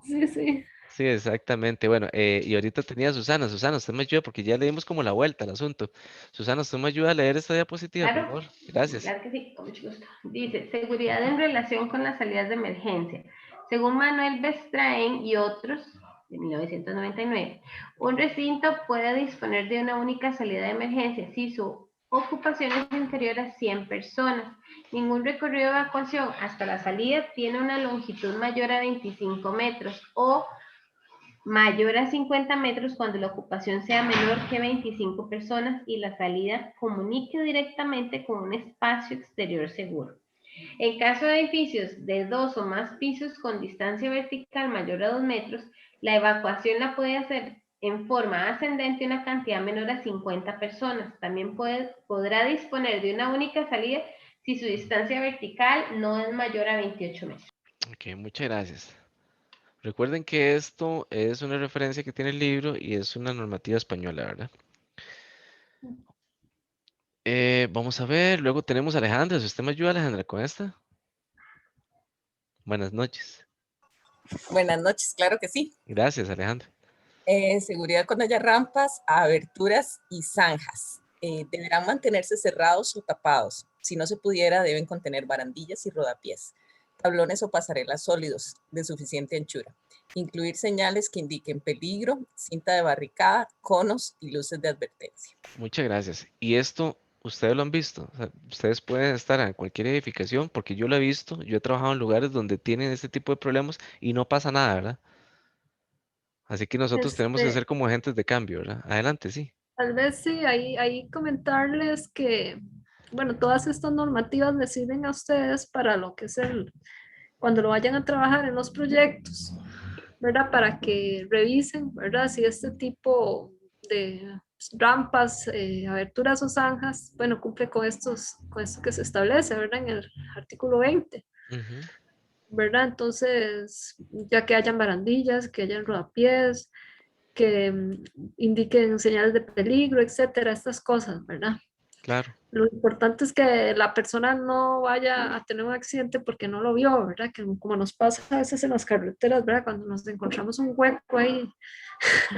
Sí, sí. Sí, exactamente. Bueno, y ahorita tenía a Susana. Susana, usted me ayuda porque ya le dimos como la vuelta al asunto. Susana, usted me ayuda a leer esta diapositiva, por Claro, favor. Gracias. claro que sí, con mucho gusto. Dice, seguridad en relación con las salidas de emergencia. Según Manuel Bestraen y otros, de 1999, un recinto puede disponer de una única salida de emergencia si su ocupación es inferior a 100 personas. Ningún recorrido de evacuación hasta la salida tiene una longitud mayor a 25 metros o mayor a 50 metros cuando la ocupación sea menor que 25 personas y la salida comunique directamente con un espacio exterior seguro. En caso de edificios de 2 o más pisos con distancia vertical mayor a 2 metros, la evacuación la puede hacer en forma ascendente una cantidad menor a 50 personas. También podrá disponer de una única salida si su distancia vertical no es mayor a 28 metros. Ok, muchas gracias. Recuerden que esto es una referencia que tiene el libro y es una normativa española, ¿verdad? Vamos a ver, luego tenemos a Alejandra. Si usted me ayuda, Alejandra, con esta. Buenas noches. Buenas noches, claro que sí. Gracias, Alejandra. Seguridad cuando haya rampas, aberturas y zanjas. Deberán mantenerse cerrados o tapados. Si no se pudiera, deben contener barandillas y rodapiés, tablones o pasarelas sólidos de suficiente anchura. Incluir señales que indiquen peligro, cinta de barricada, conos y luces de advertencia. Muchas gracias. Y esto, ustedes lo han visto. O sea, ustedes pueden estar en cualquier edificación, porque yo lo he visto. Yo he trabajado en lugares donde tienen este tipo de problemas y no pasa nada, ¿verdad? Así que nosotros tenemos que ser Este, como agentes de cambio, ¿verdad? Adelante, sí. Tal vez sí, ahí comentarles que, bueno, todas estas normativas les sirven a ustedes para lo que es cuando lo vayan a trabajar en los proyectos, ¿verdad? Para que revisen, ¿verdad? Si este tipo de rampas, aberturas o zanjas, bueno, cumple con esto que se establece, ¿verdad? En el artículo 20. Ujú. ¿Verdad? Entonces, ya que hayan barandillas, que hayan rodapiés, que indiquen señales de peligro, etcétera, estas cosas, ¿verdad? Claro, Lo importante es que la persona no vaya a tener un accidente porque no lo vio, ¿verdad? Que como nos pasa a veces en las carreteras, ¿verdad? Cuando nos encontramos un hueco ahí,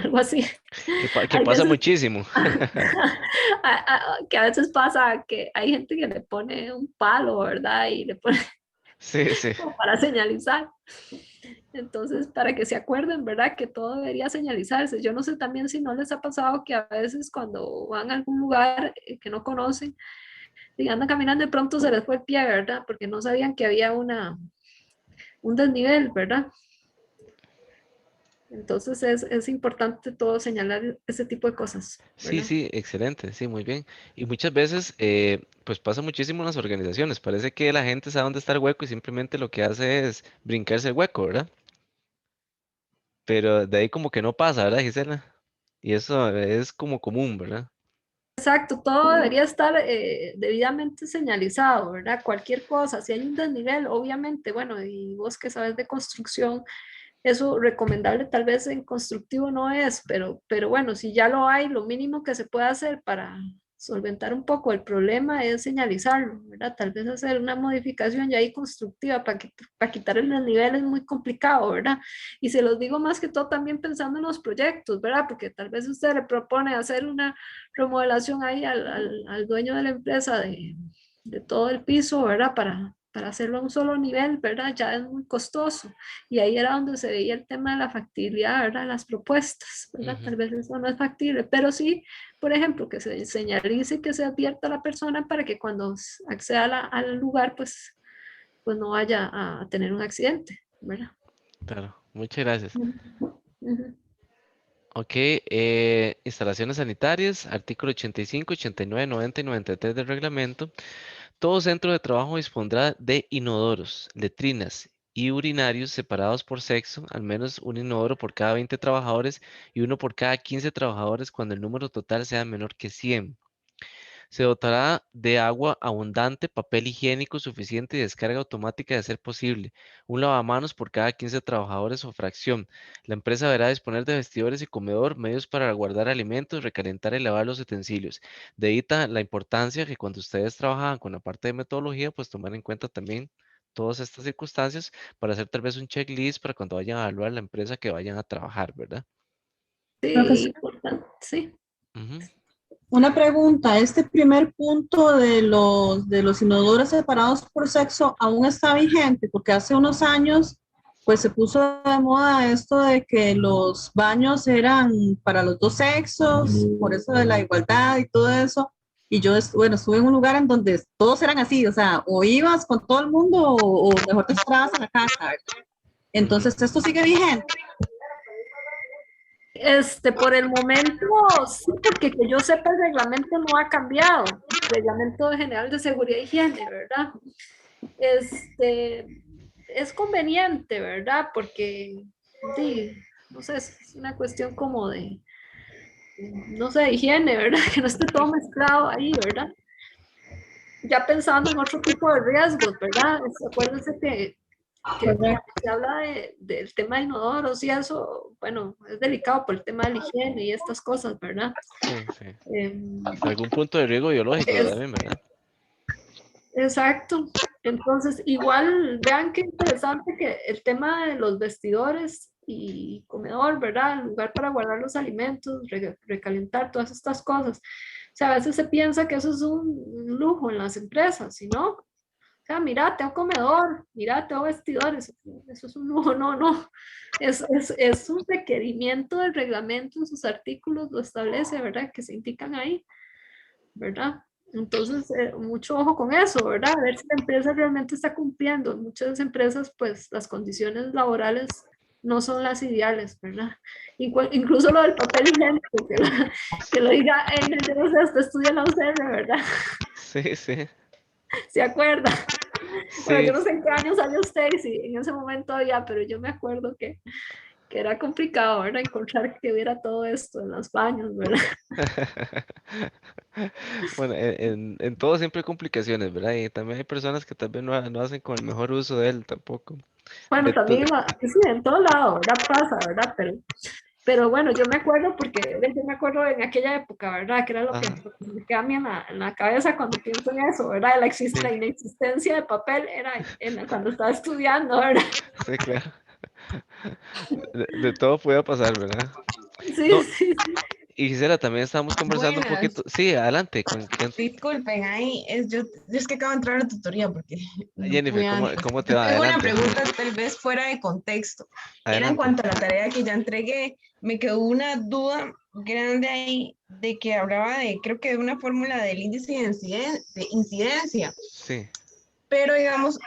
algo así. que Hay pasa veces, muchísimo. que a veces pasa que hay gente que le pone un palo, ¿verdad? Y le pone Sí, sí. como para señalizar. Entonces, para que se acuerden, ¿verdad? Que todo debería señalizarse. Yo no sé también si no les ha pasado que a veces cuando van a algún lugar que no conocen y andan caminando, de pronto se les fue el pie, ¿verdad? Porque no sabían que había un desnivel, ¿verdad? Entonces es importante todo señalar ese tipo de cosas, Sí, ¿verdad? sí, excelente, sí, muy bien. Y muchas veces, pues pasa muchísimo en las organizaciones. Parece que la gente sabe dónde está el hueco y simplemente lo que hace es brincarse el hueco, ¿verdad? Pero de ahí como que no pasa, ¿verdad, Gisela? Y eso es como común, ¿verdad? Exacto, todo debería estar debidamente señalizado, ¿verdad? Cualquier cosa, si hay un desnivel, obviamente, bueno, y vos que sabes de construcción, eso recomendable tal vez en constructivo no es, pero bueno, si ya lo hay, lo mínimo que se puede hacer para solventar un poco el problema es señalizarlo, ¿verdad? Tal vez hacer una modificación ya ahí constructiva para quitar el desnivel es muy complicado, ¿verdad? Y se los digo más que todo también pensando en los proyectos, ¿verdad? Porque tal vez usted le propone hacer una remodelación ahí al dueño de la empresa de todo el piso, ¿verdad? Para hacerlo a un solo nivel, ¿verdad? Ya es muy costoso. Y ahí era donde se veía el tema de la factibilidad, ¿verdad? Las propuestas, ¿verdad? Ujú. Tal vez eso no es factible, pero sí, por ejemplo, que se señalice, que se advierta a la persona para que cuando acceda al lugar, pues no vaya a tener un accidente, ¿verdad? Claro, muchas gracias. Ujú, ujú. Ok, instalaciones sanitarias, artículo 85, 89, 90 y 93 del reglamento. Todo centro de trabajo dispondrá de inodoros, letrinas y urinarios separados por sexo, al menos un inodoro por cada 20 trabajadores y uno por cada 15 trabajadores cuando el número total sea menor que 100. Se dotará de agua abundante, papel higiénico suficiente y descarga automática de ser posible. Un lavamanos por cada 15 trabajadores o fracción. La empresa deberá disponer de vestidores y comedor, medios para guardar alimentos, recalentar y lavar los utensilios. De ahí la importancia que cuando ustedes trabajan con la parte de metodología, pues tomar en cuenta también todas estas circunstancias para hacer tal vez un checklist para cuando vayan a evaluar la empresa que vayan a trabajar, ¿verdad? Sí, Profesor, importante, sí. Ujú. una pregunta, ¿este primer punto de los inodoros separados por sexo aún está vigente? Porque hace unos años, pues se puso de moda esto de que los baños eran para los dos sexos, por eso de la igualdad y todo eso. Y yo, bueno, estuve en un lugar en donde todos eran así, o sea, o ibas con todo el mundo o mejor te esperabas en la casa, ¿verdad? Ujú. Entonces, ¿esto sigue vigente? Por el momento, sí, porque que yo sepa, el reglamento no ha cambiado. El reglamento general de seguridad y higiene, ¿verdad? Este, es conveniente, ¿verdad? Porque, sí, no sé, es una cuestión como de, no sé, de higiene, ¿verdad? Que no esté todo mezclado ahí, ¿verdad? Ya pensando en otro tipo de riesgos, ¿verdad? Acuérdense que cuando Correcto. se habla del tema de inodoros y eso, bueno, es delicado por el tema de la higiene y estas cosas, ¿verdad? Sí, sí. Em, Algún punto de riesgo biológico es, también, ¿verdad? exacto. Entonces, igual, vean qué interesante que el tema de los vestidores y comedor, ¿verdad? El lugar para guardar los alimentos, recalentar, todas estas cosas. O sea, a veces se piensa que eso es un lujo en las empresas, ¿y no? O sea, mira, tengo comedor, mira, tengo vestidores, eso es un lujo, no, no. Es un requerimiento del reglamento en sus artículos, lo establece, ¿verdad? Que se indican ahí, ¿verdad? Entonces, mucho ojo con eso, ¿verdad? A ver si la empresa realmente está cumpliendo. En muchas empresas, pues, las condiciones laborales no son las ideales, ¿verdad? Incluso lo del papel higiénico, que lo diga, yo no sé, usted estudia en la UCR, ¿verdad? Sí, sí, ¿Se acuerda? Bueno, yo sí. no sé en qué año salió usted y si en ese momento había, pero yo me acuerdo que era complicado, ¿verdad? Encontrar que hubiera todo esto en los baños, ¿verdad? Bueno, en todo siempre hay complicaciones, ¿verdad? Y también hay personas que tal vez no hacen con el mejor uso de él tampoco. Bueno, De to- también sí, en todo lado, ¿verdad? Pasa, ¿verdad? Pero bueno, yo me acuerdo porque yo me acuerdo en aquella época, ¿verdad? Que era Ajá, lo que me queda a mí en la cabeza cuando pienso en eso, ¿verdad? sí, La inexistencia de papel era cuando estaba estudiando, ¿verdad? sí, claro. De todo puede pasar, ¿verdad? Sí, No, sí, sí. Y Gisela, también estábamos conversando un Buenas, poquito. Sí, adelante. disculpen, ahí yo es que acabo de entrar a la tutoría porque no Jennifer, pude antes. ¿cómo te Yo va? tengo una Adelante. pregunta tal vez fuera de contexto. Era en Adelante. cuanto a la tarea que ya entregué. Me quedó una duda grande ahí de que hablaba de, creo que de una fórmula del índice de incidencia. Sí, Pero digamos,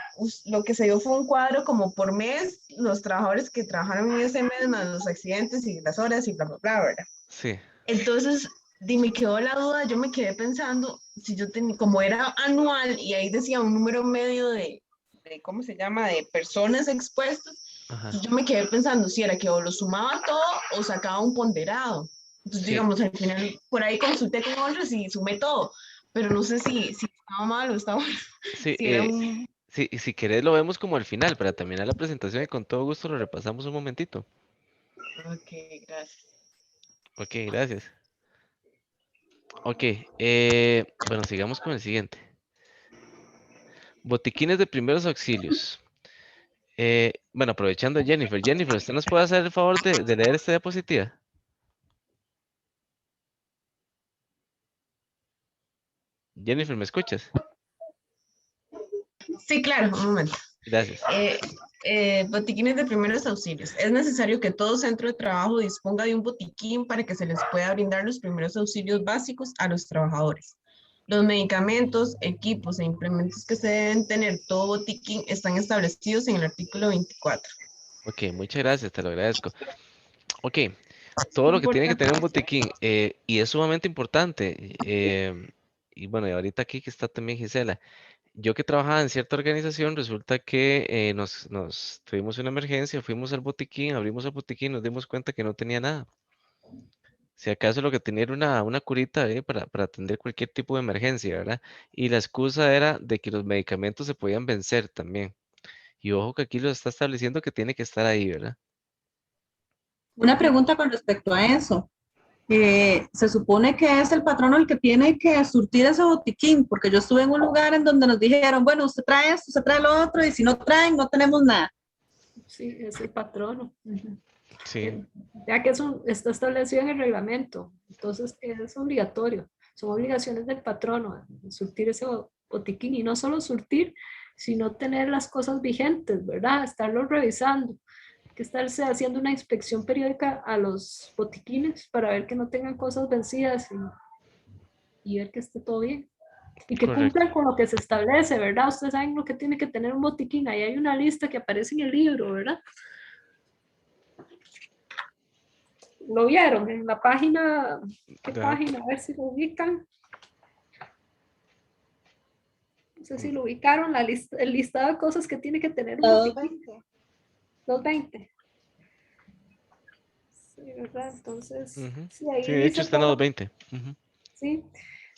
lo que se dio fue un cuadro como por mes, los trabajadores que trabajaron en ese mes, más los accidentes y las horas y bla, bla, bla, ¿verdad? sí. Entonces, me quedó la duda, yo me quedé pensando, si yo tenía, como era anual y ahí decía un número medio ¿cómo se llama?, de personas expuestas, Ajá. entonces yo me quedé pensando si era que o lo sumaba todo o sacaba un ponderado. Entonces, Sí, digamos, al final, por ahí consulté con otros y sumé todo, pero no sé si estaba mal o estaba, sí, si era un... sí, y si querés lo vemos como al final, para terminar la presentación y con todo gusto lo repasamos un momentito. Ok, gracias. Ok, gracias. Ok, bueno, sigamos con el siguiente. Botiquines de primeros auxilios. Bueno, aprovechando a Jennifer. Jennifer, ¿usted nos puede hacer el favor de leer esta diapositiva? Jennifer, ¿me escuchas? Sí, claro, un momento. Gracias. Botiquines de primeros auxilios. Es necesario que todo centro de trabajo disponga de un botiquín para que se les pueda brindar los primeros auxilios básicos a los trabajadores. Los medicamentos, equipos e implementos que se deben tener todo botiquín están establecidos en el artículo 24. Ok, muchas gracias, te lo agradezco. Ok, todo lo que tiene que tener un Importantísimo. botiquín, y es sumamente importante. Y bueno, y ahorita aquí que está también Gisela. Yo que trabajaba en cierta organización, resulta que nos tuvimos una emergencia, fuimos al botiquín, abrimos el botiquín, nos dimos cuenta que no tenía nada. Si acaso lo que tenía era una curita para atender cualquier tipo de emergencia, ¿verdad? Y la excusa era de que los medicamentos se podían vencer también. Y ojo que aquí lo está estableciendo que tiene que estar ahí, ¿verdad? Una pregunta con respecto a eso. Se supone que es el patrono el que tiene que surtir ese botiquín, porque yo estuve en un lugar en donde nos dijeron, bueno, usted trae esto, usted trae lo otro, y si no traen, no tenemos nada. Sí, es el patrono. Ujú. Sí, Ya que está establecido en el reglamento, entonces es obligatorio, son obligaciones del patrono surtir ese botiquín y no solo surtir, sino tener las cosas vigentes, ¿verdad? Estarlo revisando, que estarse haciendo una inspección periódica a los botiquines para ver que no tengan cosas vencidas y ver que esté todo bien y que correcto. cumplan con lo que se establece, ¿verdad? Ustedes saben lo que tiene que tener un botiquín, ahí hay una lista que aparece en el libro, ¿verdad? ¿Lo vieron en la página? ¿Qué Ajá. página? A ver si lo ubican. No sé si lo ubicaron, el listado de cosas que tiene que tener un botiquín. 220. Sí, ¿verdad? Entonces, Ujú. sí, ahí Sí, de hecho dice está en los todo. 20. Ujú. Sí,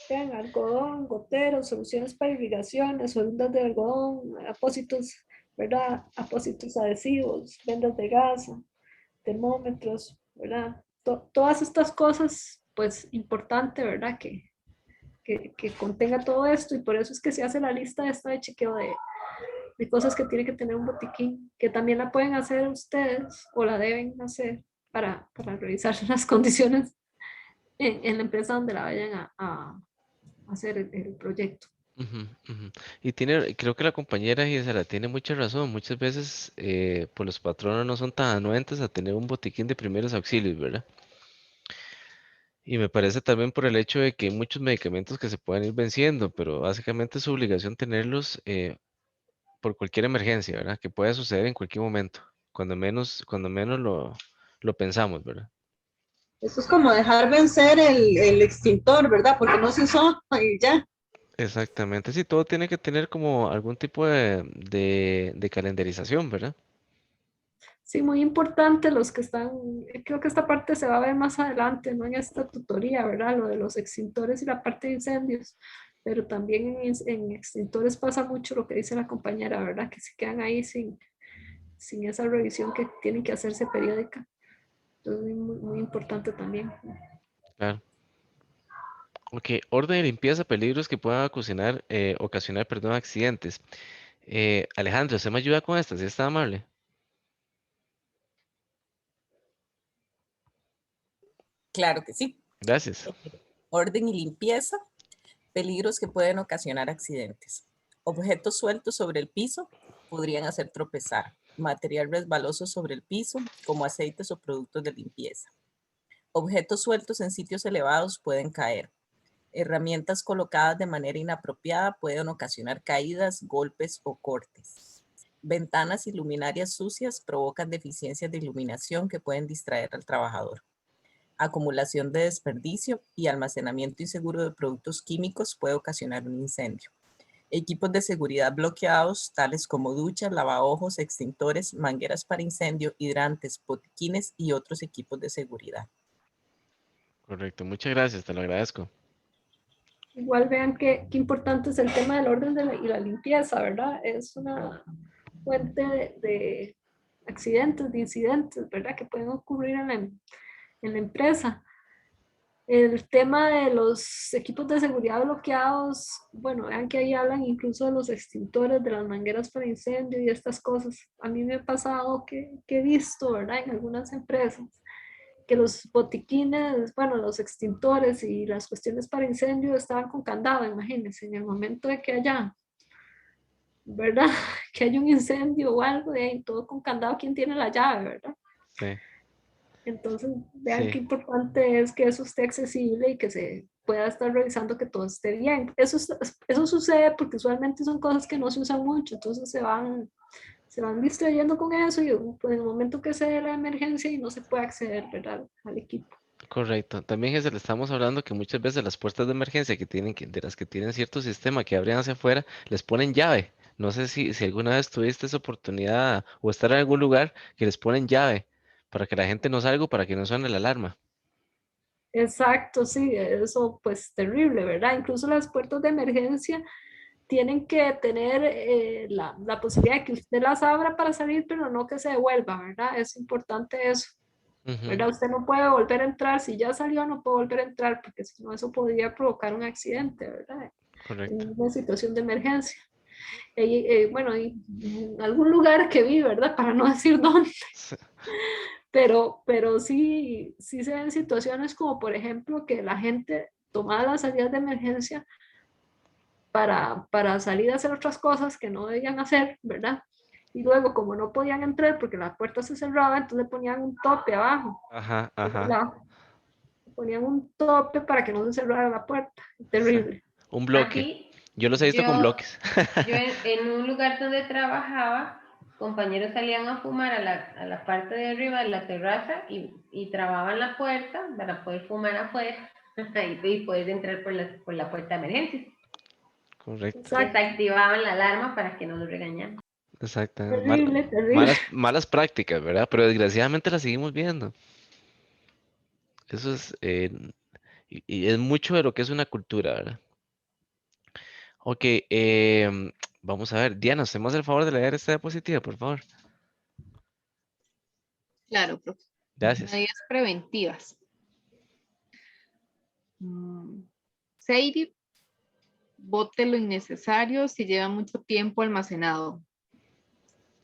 vean, algodón, goteros, soluciones para irrigaciones, ondas de algodón, apósitos, ¿verdad? Apósitos adhesivos, vendas de gasa, termómetros, ¿verdad? Todas estas cosas, pues, importante, ¿verdad? Que contenga todo esto y por eso es que se hace la lista esta de chequeo de cosas que tiene que tener un botiquín, que también la pueden hacer ustedes o la deben hacer para revisar las condiciones en la empresa donde la vayan a hacer el proyecto. Ujú, ujú. Y creo que la compañera Gisela tiene mucha razón. Muchas veces, pues los patronos no son tan anuentes a tener un botiquín de primeros auxilios, ¿verdad? Y me parece también por el hecho de que hay muchos medicamentos que se pueden ir venciendo, pero básicamente es su obligación tenerlos por cualquier emergencia, ¿verdad? Que pueda suceder en cualquier momento, cuando menos lo pensamos, ¿verdad? Eso es como dejar vencer el extintor, ¿verdad? Porque no se usó y ya. Exactamente, sí, todo tiene que tener como algún tipo de calendarización, ¿verdad? Sí, muy importante los que están, creo que esta parte se va a ver más adelante, no en esta tutoría, ¿verdad? Lo de los extintores y la parte de incendios, pero también en extintores pasa mucho lo que dice la compañera, ¿verdad? Que se quedan ahí sin esa revisión que tienen que hacerse periódica. Entonces, muy importante también. Claro. Ok, orden de limpieza, peligros que puedan ocasionar, perdón, accidentes. Alejandro, ¿usted me ayuda con esta? ¿Sí está amable? Claro que sí. Gracias. Orden y limpieza, peligros que pueden ocasionar accidentes. Objetos sueltos sobre el piso podrían hacer tropezar. Material resbaloso sobre el piso, como aceites o productos de limpieza. Objetos sueltos en sitios elevados pueden caer. Herramientas colocadas de manera inapropiada pueden ocasionar caídas, golpes o cortes. Ventanas y luminarias sucias provocan deficiencias de iluminación que pueden distraer al trabajador. Acumulación de desperdicio y almacenamiento inseguro de productos químicos puede ocasionar un incendio. Equipos de seguridad bloqueados, tales como duchas, lavaojos, extintores, mangueras para incendio, hidrantes, botiquines y otros equipos de seguridad. Correcto, muchas gracias, te lo agradezco. Igual vean qué importante es el tema del orden y la limpieza, ¿verdad? Es una fuente de accidentes, de incidentes, ¿verdad? Que pueden ocurrir en la empresa. El tema de los equipos de seguridad bloqueados, bueno, vean que ahí hablan incluso de los extintores, de las mangueras para incendio y estas cosas. A mí me ha pasado que he visto, ¿verdad? En algunas empresas, que los botiquines, bueno, los extintores y las cuestiones para incendio estaban con candado, imagínense, en el momento de que haya, ¿verdad? Que haya un incendio o algo, de ahí todo con candado, ¿quién tiene la llave, verdad? Sí. Entonces, vean Sí. qué importante es que eso esté accesible y que se pueda estar revisando que todo esté bien. Eso sucede porque usualmente son cosas que no se usan mucho, entonces se van distrayendo con eso y pues, en el momento que se dé la emergencia y no se puede acceder, ¿verdad? Al equipo. Correcto. También es le estamos hablando que muchas veces las puertas de emergencia de las que tienen cierto sistema que abren hacia afuera, les ponen llave. No sé si alguna vez tuviste esa oportunidad o estar en algún lugar que les ponen llave para que la gente no salga o para que no suene la alarma. Exacto, sí, eso pues terrible, ¿verdad? Incluso las puertas de emergencia tienen que tener la posibilidad de que usted las abra para salir, pero no que se devuelva, ¿verdad? Es importante eso, ¿verdad? Ujú, Usted no puede volver a entrar, si ya salió no puede volver a entrar, porque si no eso podría provocar un accidente, ¿verdad? correcto. En una situación de emergencia. Bueno, en algún lugar que vi, ¿verdad? Para no decir dónde. Pero sí se ven situaciones como, por ejemplo, que la gente tomaba las salidas de emergencia para salir a hacer otras cosas que no debían hacer, ¿verdad? Y luego, como no podían entrar porque la puerta se cerraba, entonces ponían un tope abajo. Ajá, ajá. Ponían un tope para que no se cerrara la puerta. Terrible. Un bloque. Aquí, Yo los he visto con bloques. yo en un lugar donde trabajaba, compañeros salían a fumar a la parte de arriba de la terraza y trababan la puerta para poder fumar afuera y poder entrar por la puerta de emergencia. Correcto. Desactivaban la alarma para que no los regañaran. Exacto. Terrible, terrible. Malas prácticas, ¿verdad? Pero desgraciadamente las seguimos viendo. Eso es, y es mucho de lo que es una cultura, ¿verdad? Ok, vamos a ver. Diana, hacemos el favor de leer esta diapositiva, por favor. Claro, profe. Gracias. Medidas preventivas. Sadie, bote lo innecesario si lleva mucho tiempo almacenado.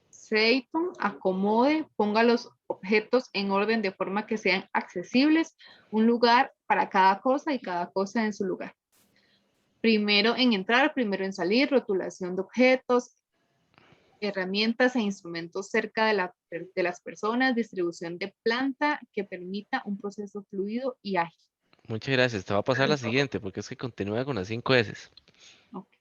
Seiton, acomode, ponga los objetos en orden de forma que sean accesibles, un lugar para cada cosa y cada cosa en su lugar. Primero en entrar, primero en salir, rotulación de objetos, herramientas e instrumentos cerca de las personas, distribución de planta que permita un proceso fluido y ágil. Muchas gracias. Te va a pasar la siguiente porque es que continúa con las 5 S. Okay.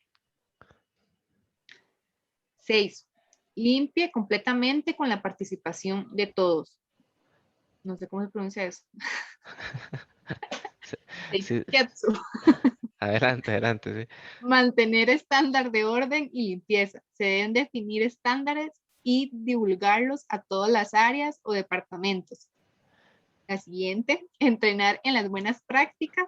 6. Limpie completamente con la participación de todos. No sé cómo se pronuncia eso. Sí. Adelante, sí. Mantener estándar de orden y limpieza. Se deben definir estándares y divulgarlos a todas las áreas o departamentos. La siguiente, entrenar en las buenas prácticas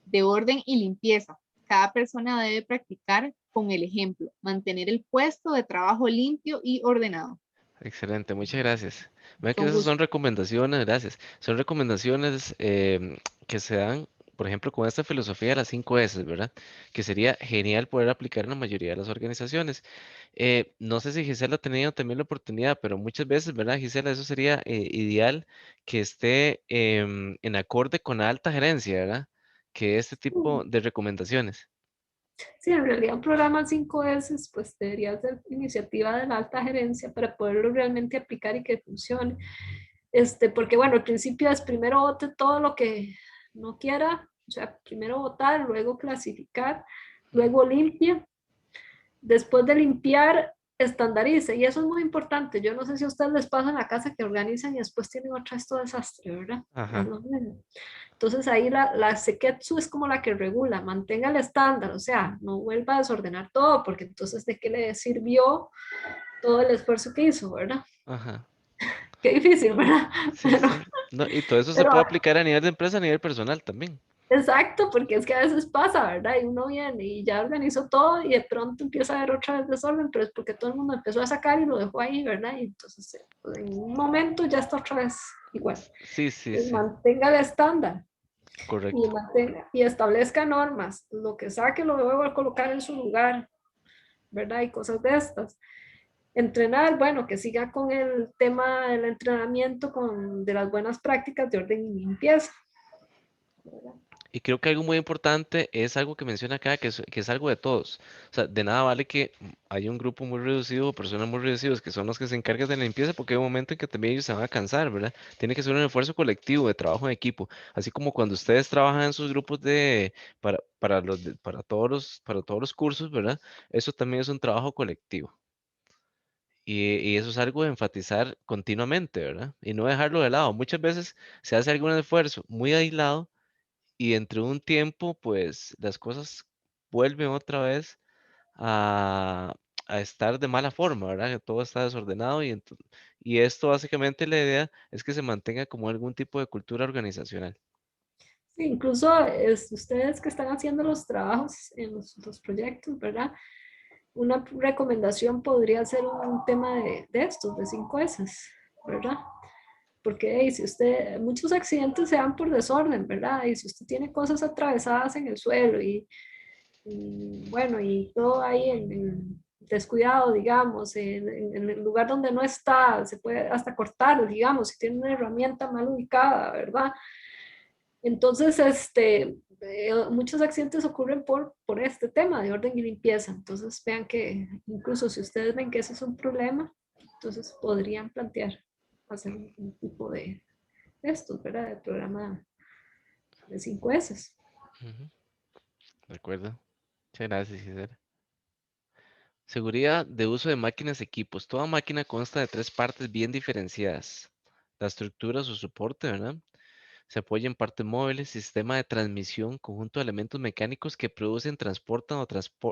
de orden y limpieza. Cada persona debe practicar con el ejemplo, mantener el puesto de trabajo limpio y ordenado. Excelente, muchas gracias. Vean que esas son recomendaciones, gracias. Son recomendaciones que se dan por ejemplo, con esta filosofía de las 5 S, ¿verdad? Que sería genial poder aplicar en la mayoría de las organizaciones. No sé si Gisela ha tenido también la oportunidad, pero muchas veces, ¿verdad, Gisela? Eso sería ideal que esté en acorde con la alta gerencia, ¿verdad? Que este tipo de recomendaciones. Sí, en realidad un programa 5S pues debería ser iniciativa de la alta gerencia para poderlo realmente aplicar y que funcione. Porque bueno, al principio es primero vote todo lo que no quiera, o sea, primero votar, luego clasificar, luego limpia, después de limpiar, estandarice, y eso es muy importante. Yo no sé si a ustedes les pasa en la casa que organizan y después tienen otra vez todo desastre, ¿verdad? Es Ajá. lo mismo. Entonces ahí la Seketsu es como la que regula, mantenga el estándar, o sea, no vuelva a desordenar todo, porque entonces de qué le sirvió todo el esfuerzo que hizo, ¿verdad? Ajá. Qué difícil, ¿verdad? Sí, sí. No, y todo eso se Pero puede aplicar a nivel de empresa, a nivel personal también. exacto, porque es que a veces pasa, ¿verdad? Y uno viene y ya organizó todo y de pronto empieza a haber otra vez desorden, pero es porque todo el mundo empezó a sacar y lo dejó ahí, ¿verdad? Y entonces en un momento ya está otra vez igual. Sí, sí, Entonces, sí. mantenga el estándar y, Correcto. y establezca normas. Lo que saque lo debo colocar en su lugar, ¿verdad? Y cosas de estas. Entrenar, bueno, que siga con el tema del entrenamiento de las buenas prácticas de orden y limpieza, ¿verdad? Y creo que algo muy importante es algo que menciona acá, que es algo de todos. O sea, de nada vale que haya un grupo muy reducido, personas muy reducidas, que son los que se encargan de la limpieza, porque hay un momento en que también ellos se van a cansar, ¿verdad? Tiene que ser un esfuerzo colectivo, de trabajo en equipo. Así como cuando ustedes trabajan en sus grupos para todos los cursos, ¿verdad? Eso también es un trabajo colectivo. Y eso es algo de enfatizar continuamente, ¿verdad? Y no dejarlo de lado. Muchas veces se hace algún esfuerzo muy aislado y dentro de un tiempo, pues las cosas vuelven otra vez a, a estar de mala forma, ¿verdad? Que todo está desordenado y esto básicamente la idea es que se mantenga como algún tipo de cultura organizacional. Sí, incluso ustedes que están haciendo los trabajos en los proyectos, ¿verdad? Una recomendación podría ser un tema de estos, de 5S, ¿verdad? Porque hey, si usted, muchos accidentes se dan por desorden, ¿verdad? Y si usted tiene cosas atravesadas en el suelo bueno, y todo ahí en descuidado, digamos, en el lugar donde no está, se puede hasta cortar, digamos, si tiene una herramienta mal ubicada, ¿verdad? Entonces, muchos accidentes ocurren por este tema de orden y limpieza. Entonces, vean que incluso si ustedes ven que ese es un problema, entonces podrían plantear hacer un tipo de estos, ¿verdad? De programa de 5S. Ujú. ¿De acuerdo? Muchas gracias, Gisela. Seguridad de uso de máquinas y equipos. Toda máquina consta de 3 partes bien diferenciadas. La estructura, su soporte, ¿verdad? Se apoya en partes móviles, sistema de transmisión, conjunto de elementos mecánicos que producen, transportan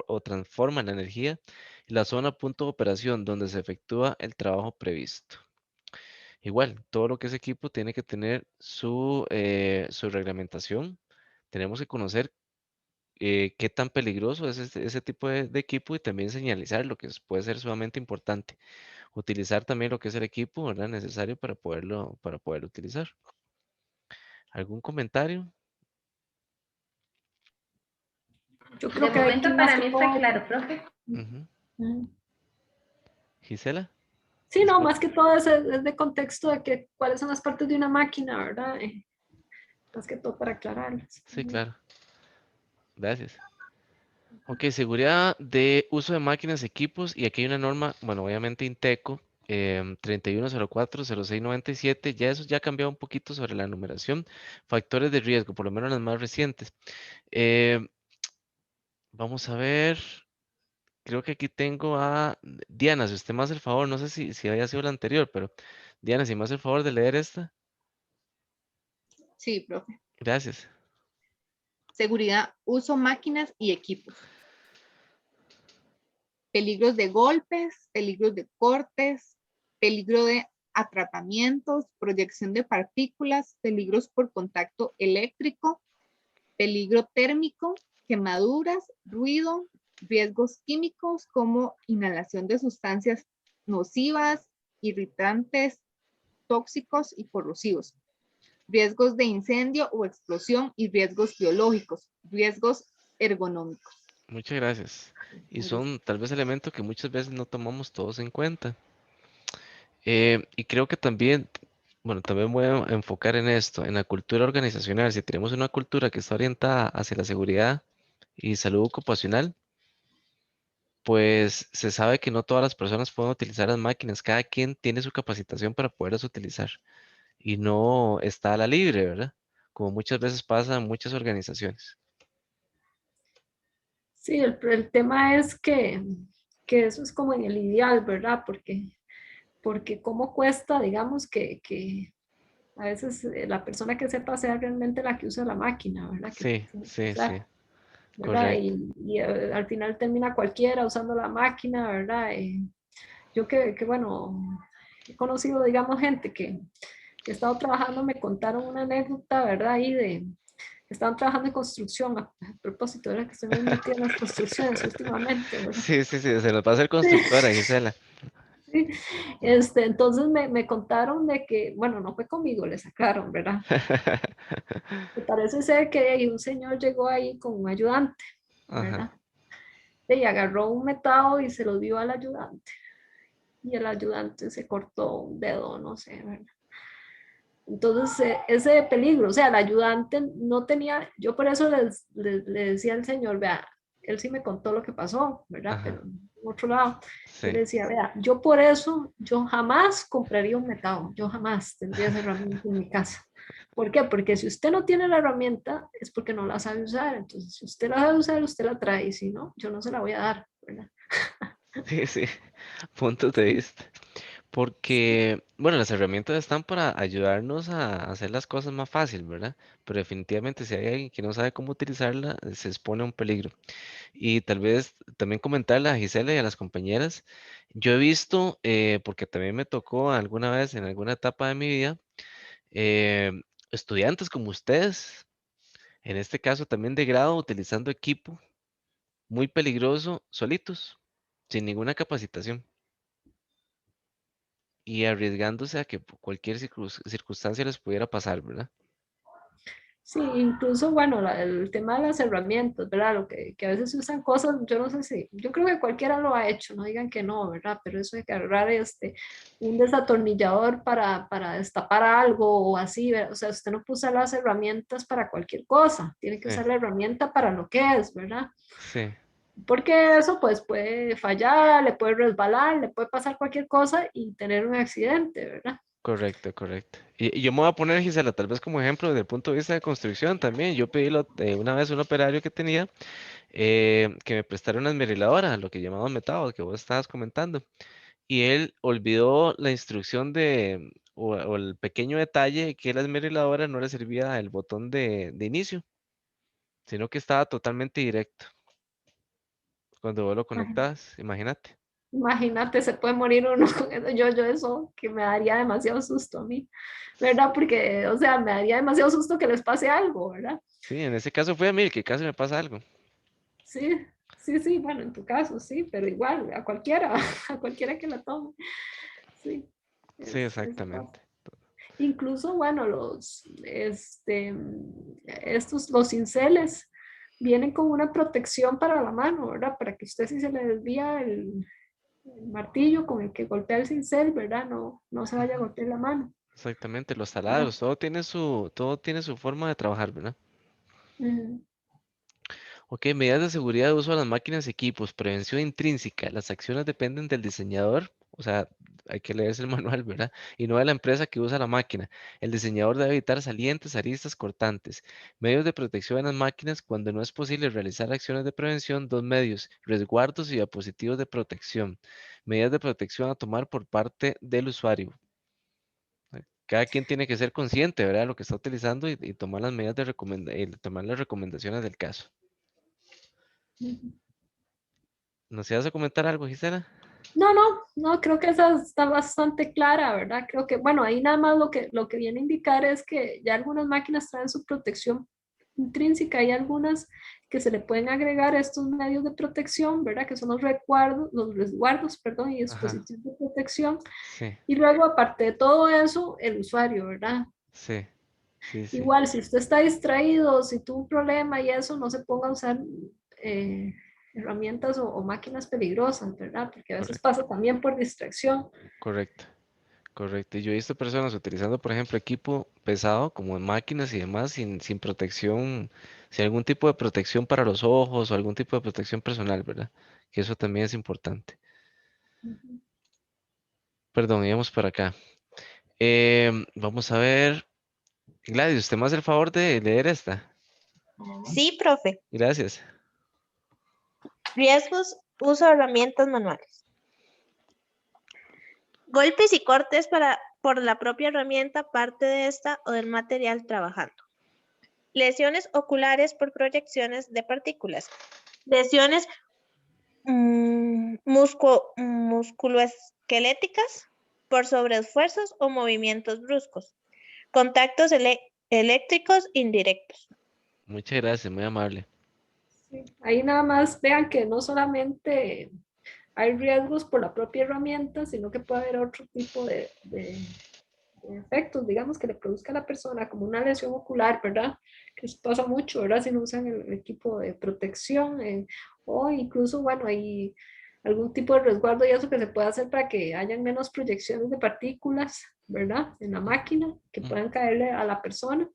o transforman la energía, y la zona punto de operación donde se efectúa el trabajo previsto. Igual, todo lo que es equipo tiene que tener su reglamentación. Tenemos que conocer qué tan peligroso es ese tipo de equipo y también señalizar lo que puede ser sumamente importante. Utilizar también lo que es el equipo, ¿verdad? Necesario para poderlo utilizar. ¿Algún comentario? Yo De creo que momento aquí más para que mí está todo, claro, profe. Ujú. mm, Gisela, sí, no, disculpe. más que todo es de contexto de que cuáles son las partes de una máquina, ¿verdad? Más que todo para aclararlas. Sí, claro. Gracias. Ok, seguridad de uso de máquinas, equipos, y aquí hay una norma, bueno, obviamente Inteco, 3104-0697, ya eso ya ha cambiado un poquito sobre la numeración, factores de riesgo, por lo menos las más recientes. Eh, Vamos a ver, creo que aquí tengo a Diana, si usted me hace el favor, no sé si había sido la anterior, pero Diana, si me hace el favor de leer esta, Sí, profe. gracias. Seguridad, uso máquinas y equipos. Peligros de golpes, peligros de cortes, peligro de atrapamientos, proyección de partículas, peligros por contacto eléctrico, peligro térmico, quemaduras, ruido, riesgos químicos como inhalación de sustancias nocivas, irritantes, tóxicos y corrosivos. riesgos de incendio o explosión y riesgos biológicos, riesgos ergonómicos. Muchas gracias. Y son tal vez elementos que muchas veces no tomamos todos en cuenta. Y creo que también, bueno, también voy a enfocar en esto, en la cultura organizacional. Si tenemos una cultura que está orientada hacia la seguridad y salud ocupacional, pues se sabe que no todas las personas pueden utilizar las máquinas. Cada quien tiene su capacitación para poderlas utilizar y no está a la libre, ¿verdad? Como muchas veces pasa en muchas organizaciones. Sí, el tema es que eso es como en el ideal, ¿verdad? Porque cómo cuesta, digamos, que a veces la persona que sepa sea realmente la que usa la máquina, ¿verdad? Sí, sí, sí, ¿Verdad? correcto. Y al final termina cualquiera usando la máquina, ¿verdad? Yo que, bueno, he conocido, digamos, gente que he estado trabajando, me contaron una anécdota, ¿verdad? Ahí estaban trabajando en construcción, a propósito, ¿verdad? Que estoy muy metida en las construcciones últimamente, ¿verdad? Sí, sí, sí, se nos va a hacer constructora, Gisela. Sí. Entonces me contaron de que, bueno, no fue conmigo, le sacaron, ¿verdad? Me parece ser que un señor llegó ahí con un ayudante, ¿verdad? Ajá, Y agarró un metado y se lo dio al ayudante. Y el ayudante se cortó un dedo, no sé, ¿verdad? Entonces, ese peligro, o sea, el ayudante no tenía, yo por eso le decía al señor, vea, él sí me contó lo que pasó, ¿verdad? ajá, Pero en otro lado, yo le sí, decía, vea, yo por eso, yo jamás compraría un metado, yo jamás tendría esa herramienta en mi casa. ¿Por qué? Porque si usted no tiene la herramienta, es porque no la sabe usar. Entonces, si usted la sabe usar, usted la trae, y si no, yo no se la voy a dar, ¿verdad? sí, sí, puntos de vista. Porque, bueno, las herramientas están para ayudarnos a hacer las cosas más fácil, ¿verdad? Pero definitivamente si hay alguien que no sabe cómo utilizarla, se expone a un peligro. Y tal vez también comentarle a Gisela y a las compañeras, yo he visto, porque también me tocó alguna vez en alguna etapa de mi vida, eh, estudiantes como ustedes, en este caso también de grado, utilizando equipo muy peligroso, solitos, sin ninguna capacitación y arriesgándose a que cualquier circunstancia les pudiera pasar, ¿verdad? Sí, incluso, bueno, el tema de las herramientas, ¿verdad? Lo que a veces se usan cosas, yo no sé si, yo creo que cualquiera lo ha hecho, no digan que no, ¿verdad? Pero eso de agarrar un desatornillador para destapar algo o así, ¿verdad? O sea, usted no puede usar las herramientas para cualquier cosa, tiene que Sí, usar la herramienta para lo que es, ¿verdad? sí, Porque eso pues puede fallar, le puede resbalar, le puede pasar cualquier cosa y tener un accidente, ¿verdad? correcto, correcto. Y yo me voy a poner, Gisela, tal vez como ejemplo desde el punto de vista de construcción también. Yo pedí una vez un operario que tenía que me prestara una esmeriladora, lo que llamamos metado, que vos estabas comentando. Y él olvidó la instrucción o el pequeño detalle que la esmeriladora no le servía el botón de inicio, sino que estaba totalmente directo cuando vos lo conectabas, imagínate. Imagínate, se puede morir uno con eso. Yo eso que me daría demasiado susto a mí, ¿verdad? Porque, o sea, me daría demasiado susto que les pase algo, ¿verdad? Sí, en ese caso fue a mí que casi me pasa algo. Sí, sí, sí, bueno, en tu caso, sí, pero igual, a cualquiera, a cualquiera que la tome, sí, Sí, eso pasa. exactamente. Incluso, bueno, los cinceles vienen con una protección para la mano, ¿verdad? Para que usted si se le desvía el martillo con el que golpea el cincel, ¿verdad? No se vaya a golpear la mano. Exactamente, los ¿Verdad? taladros, todo tiene su forma de trabajar, ¿verdad? Ujú. Ok, medidas de seguridad de uso de las máquinas y equipos, prevención intrínseca. Las acciones dependen del diseñador, o sea, hay que leerse el manual, ¿verdad? Y no de la empresa que usa la máquina. El diseñador debe evitar salientes, aristas, cortantes. Medios de protección en las máquinas. Cuando no es posible realizar acciones de prevención, dos medios, resguardos y dispositivos de protección. Medidas de protección a tomar por parte del usuario. Cada quien tiene que ser consciente, ¿verdad? De lo que está utilizando y tomar las medidas tomar las recomendaciones del caso. Ujú. ¿Nos ibas a comentar algo, Gisela? No, creo que esa está bastante clara, ¿verdad? Creo que, bueno, ahí nada más lo que viene a indicar es que ya algunas máquinas traen su protección intrínseca, hay algunas que se le pueden agregar estos medios de protección, ¿verdad? Que son los resguardos, perdón, y Ajá, dispositivos de protección. sí, Y luego, aparte de todo eso, el usuario, ¿verdad? sí. Sí, sí, Igual, si usted está distraído, si tuvo un problema y eso, no se ponga a usar herramientas o máquinas peligrosas, ¿verdad? Porque a veces correcto, pasa también por distracción. correcto, correcto. Y yo he visto personas utilizando, por ejemplo, equipo pesado, como en máquinas y demás, sin protección, sin algún tipo de protección para los ojos o algún tipo de protección personal, ¿verdad? Que eso también es importante. Perdón, íbamos para acá. Vamos a ver. Gladys, ¿usted me hace el favor de leer esta? Sí, profe. Gracias. Riesgos, uso de herramientas manuales. Golpes y cortes por la propia herramienta, parte de esta o del material trabajando. Lesiones oculares por proyecciones de partículas. Lesiones musculoesqueléticas por sobreesfuerzos o movimientos bruscos. Contactos eléctricos indirectos. Muchas gracias, muy amable. Sí. Ahí nada más vean que no solamente hay riesgos por la propia herramienta, sino que puede haber otro tipo de efectos, digamos, que le produzca a la persona, como una lesión ocular, ¿verdad? Que eso pasa mucho, ¿verdad? Si no usan el equipo de protección, o incluso, bueno, hay algún tipo de resguardo y eso que se puede hacer para que hayan menos proyecciones de partículas, ¿verdad? En la máquina, que puedan caerle a la persona.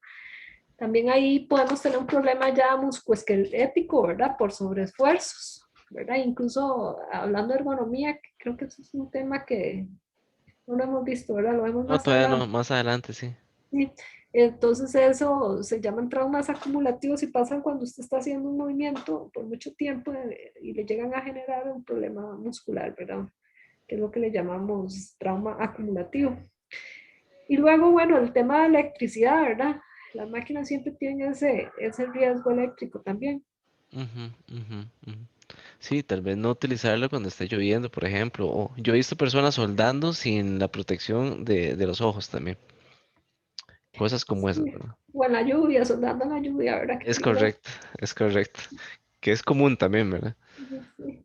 También ahí podemos tener un problema ya musculoesquelético, ¿verdad? Por sobreesfuerzos, ¿verdad? Incluso hablando de ergonomía, creo que eso es un tema que no lo hemos visto, ¿verdad? Lo vemos No, más todavía no, adelante. más adelante, sí. Sí. Entonces eso se llaman traumas acumulativos y pasan cuando usted está haciendo un movimiento por mucho tiempo y le llegan a generar un problema muscular, ¿verdad? Que es lo que le llamamos trauma acumulativo. Y luego, bueno, el tema de electricidad, ¿verdad? Las máquinas siempre tienen ese riesgo eléctrico también. Ujú, ujú, ujú. Sí, tal vez no utilizarlo cuando esté lloviendo, por ejemplo. O yo he visto personas soldando sin la protección de los ojos también. Cosas como esas, Sí. ¿verdad? O en la lluvia, soldando en la lluvia, ¿verdad? Que Es peligroso. correcto, es correcto. Que es común también, ¿verdad? Sí.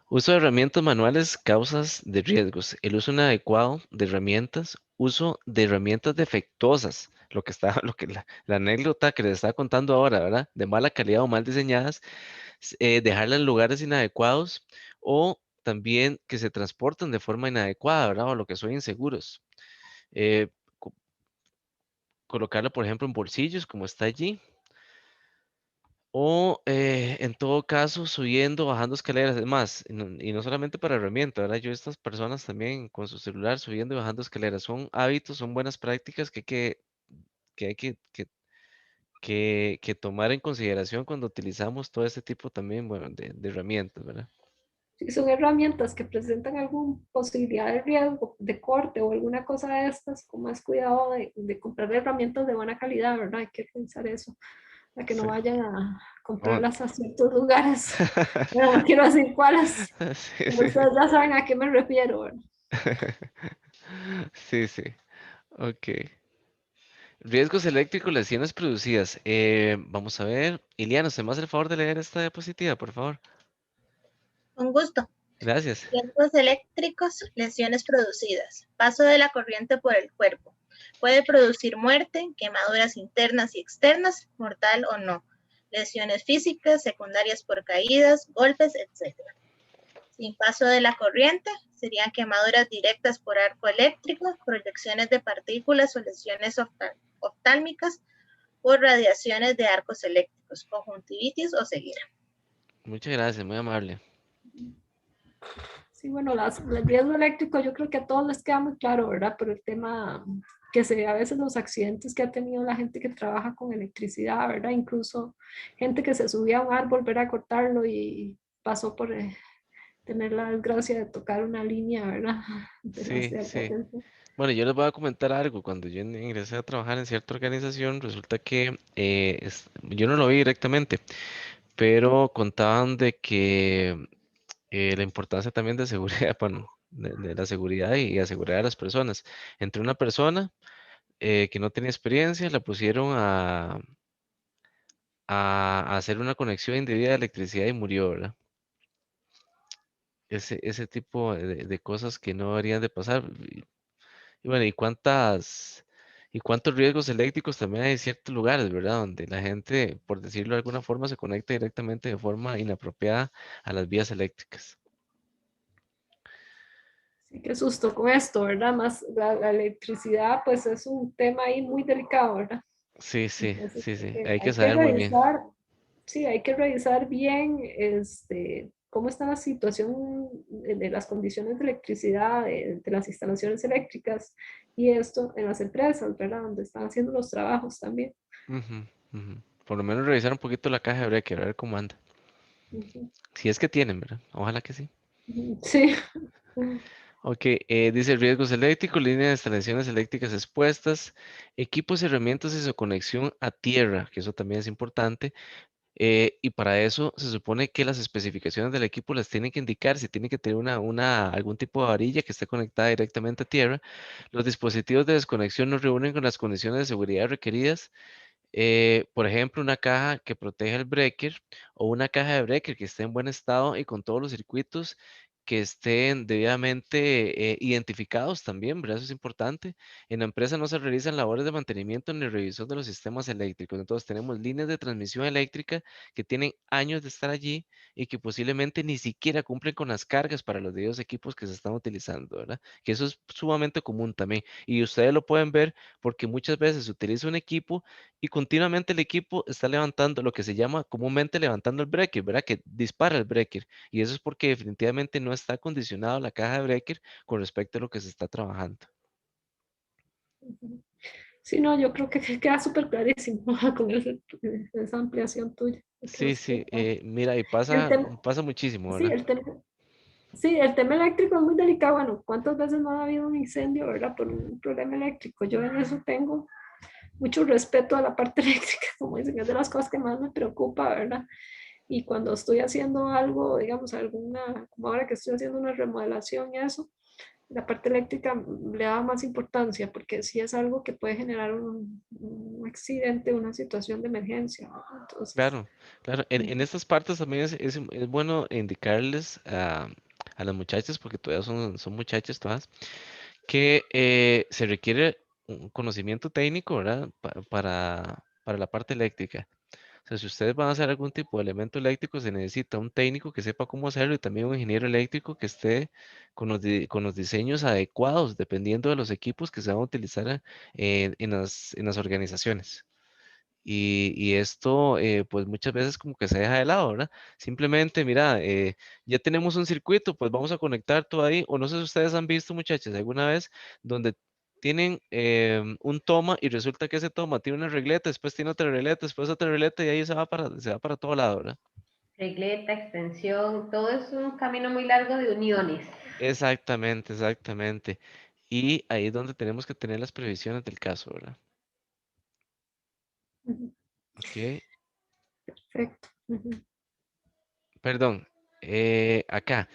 Uso de herramientas manuales, causas de riesgos. El uso inadecuado de herramientas, uso de herramientas defectuosas. Lo que está, lo que la anécdota que les estaba contando ahora, ¿verdad? De mala calidad o mal diseñadas, dejarla en lugares inadecuados o también que se transportan de forma inadecuada, ¿verdad? O lo que son inseguros. Eh, co- Colocarla, por ejemplo, en bolsillos, como está allí. O en todo caso, subiendo, bajando escaleras. Es más, y no solamente para herramientas, ¿verdad? Yo, estas personas también con su celular subiendo y bajando escaleras. Son hábitos, son buenas prácticas que hay que tomar en consideración cuando utilizamos todo este tipo también, bueno, de herramientas, ¿verdad? Si son herramientas que presentan alguna posibilidad de riesgo, de corte o alguna cosa de estas, con más cuidado de comprar herramientas de buena calidad, ¿verdad? Hay que pensar eso, para que no Sí. vayan a Oh, comprarlas a ciertos lugares. Bueno, no quiero decir cuáles, sí, pero sí. ustedes ya saben a qué me refiero, ¿verdad? Sí, sí. Ok. Riesgos eléctricos, lesiones producidas. Vamos a ver. Iliana, ¿se me hace el favor de leer esta diapositiva, por favor? Con gusto. Gracias. Riesgos eléctricos, lesiones producidas. Paso de la corriente por el cuerpo. Puede producir muerte, quemaduras internas y externas, mortal o no. Lesiones físicas, secundarias por caídas, golpes, etc. Sin paso de la corriente, serían quemaduras directas por arco eléctrico, proyecciones de partículas o lesiones oftálmicas por radiaciones de arcos eléctricos, conjuntivitis o ceguera. Muchas gracias, muy amable. Sí, bueno, el riesgo eléctrico yo creo que a todos les queda muy claro, ¿verdad? Pero el tema que se ve a veces los accidentes que ha tenido la gente que trabaja con electricidad, ¿verdad? Incluso gente que se subía a un árbol, ver a cortarlo y pasó por tener la desgracia de tocar una línea, ¿verdad? De la Sí, alta sí. tensión. Bueno, yo les voy a comentar algo. Cuando yo ingresé a trabajar en cierta organización, resulta que yo no lo vi directamente, pero contaban de que la importancia también de seguridad, bueno, de la seguridad y asegurar a las personas. Entre una persona que no tenía experiencia, la pusieron a hacer una conexión indebida de electricidad y murió, ¿verdad? Ese tipo de cosas que no deberían de pasar. Y bueno, Y cuántos riesgos eléctricos también hay en ciertos lugares, ¿verdad? Donde la gente, por decirlo de alguna forma, se conecta directamente de forma inapropiada a las vías eléctricas. Sí, qué susto con esto, ¿verdad? Más la electricidad, pues es un tema ahí muy delicado, ¿verdad? Sí, sí, Entonces sí, sí. Hay que hay que saber muy bien. revisar, sí, hay que revisar bien cómo está la situación de las condiciones de electricidad, de las instalaciones eléctricas y esto en las empresas, ¿verdad? Donde están haciendo los trabajos también. Ujú, ujú. Por lo menos revisar un poquito la caja de breaker, a ver cómo anda. Ujú, Si es que tienen, ¿verdad? Ojalá que sí. ujú, sí. Ok, dice riesgos eléctricos, líneas de instalaciones eléctricas expuestas, equipos, herramientas y su conexión a tierra, que eso también es importante. Y para eso se supone que las especificaciones del equipo las tienen que indicar, si tiene que tener algún tipo de varilla que esté conectada directamente a tierra. Los dispositivos de desconexión no reúnen con las condiciones de seguridad requeridas. Por ejemplo, una caja que proteja el breaker o una caja de breaker que esté en buen estado y con todos los circuitos que estén debidamente identificados también, ¿verdad? Eso es importante. En la empresa no se realizan labores de mantenimiento ni revisión de los sistemas eléctricos. Entonces tenemos líneas de transmisión eléctrica que tienen años de estar allí y que posiblemente ni siquiera cumplen con las cargas para los debidos equipos que se están utilizando, ¿verdad? Que eso es sumamente común también. Y ustedes lo pueden ver porque muchas veces se utiliza un equipo y continuamente el equipo está levantando lo que se llama comúnmente levantando el breaker, ¿verdad? Que dispara el breaker. Y eso es porque definitivamente no está acondicionado la caja de breaker con respecto a lo que se está trabajando. Sí, no, yo creo que queda súper clarísimo con esa ampliación tuya. Sí, sí, mira, y El tema, pasa muchísimo, sí, ¿verdad? sí, el tema eléctrico es muy delicado. Bueno, ¿cuántas veces no ha habido un incendio, verdad? Por un problema eléctrico. Yo en eso tengo mucho respeto a la parte eléctrica, como dicen, es de las cosas que más me preocupa, ¿verdad? Y cuando estoy haciendo algo, digamos, como ahora que estoy haciendo una remodelación y eso, la parte eléctrica le da más importancia porque sí es algo que puede generar un accidente, una situación de emergencia, ¿no? Entonces, Claro, claro. En estas partes también es bueno indicarles a las muchachas, porque todavía son muchachas todas, que se requiere un conocimiento técnico, ¿verdad? Para la parte eléctrica. O sea, si ustedes van a hacer algún tipo de elemento eléctrico, se necesita un técnico que sepa cómo hacerlo y también un ingeniero eléctrico que esté con los diseños adecuados, dependiendo de los equipos que se van a utilizar en las organizaciones. Y esto, pues muchas veces como que se deja de lado, ¿verdad? Simplemente, mira, ya tenemos un circuito, pues vamos a conectar todo ahí. O no sé si ustedes han visto, muchachos, alguna vez donde tienen un toma y resulta que ese toma tiene una regleta, después tiene otra regleta, después otra regleta y ahí se va para todo lado, ¿verdad? regleta, extensión, todo es un camino muy largo de uniones. Exactamente, exactamente. Y ahí es donde tenemos que tener las previsiones del caso, ¿verdad? Ok, perfecto. perdón. Acá.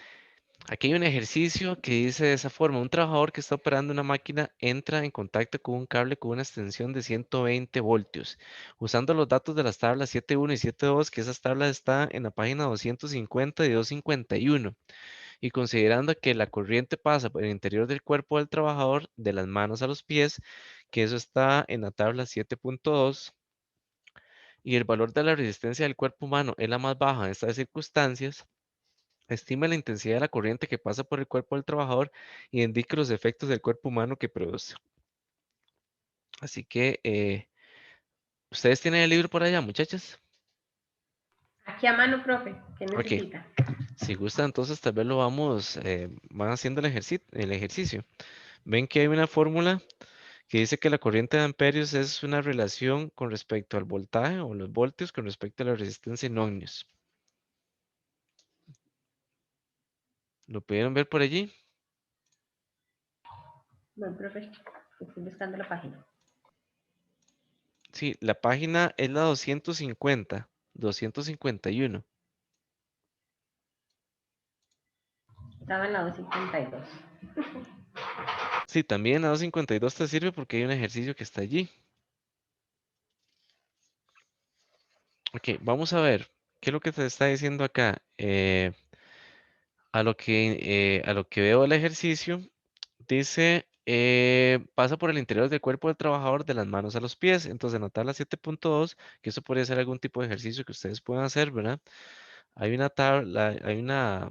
Aquí hay un ejercicio que dice de esa forma, un trabajador que está operando una máquina entra en contacto con un cable con una extensión de 120 voltios, usando los datos de las tablas 7.1 y 7.2, que esas tablas están en la página 250 y 251, y considerando que la corriente pasa por el interior del cuerpo del trabajador, de las manos a los pies, que eso está en la tabla 7.2, y el valor de la resistencia del cuerpo humano es la más baja en estas circunstancias. Estima la intensidad de la corriente que pasa por el cuerpo del trabajador y indique los efectos del cuerpo humano que produce. Así que, ¿ustedes tienen el libro por allá, muchachas? Aquí a mano, profe, ¿qué Ok, necesita? si gusta, entonces tal vez lo van haciendo el ejercicio. Ven que hay una fórmula que dice que la corriente de amperios es una relación con respecto al voltaje o los voltios con respecto a la resistencia en ohmios. ¿Lo pudieron ver por allí? Bueno, profe, estoy buscando la página. Sí, la página es la 250, 251. Estaba en la 252. Sí, también la 252 te sirve porque hay un ejercicio que está allí. Ok, vamos a ver. ¿Qué es lo que te está diciendo acá? A lo que veo el ejercicio, dice pasa por el interior del cuerpo del trabajador de las manos a los pies. Entonces, en la tabla 7.2, que eso podría ser algún tipo de ejercicio que ustedes puedan hacer, ¿verdad? Hay una tabla,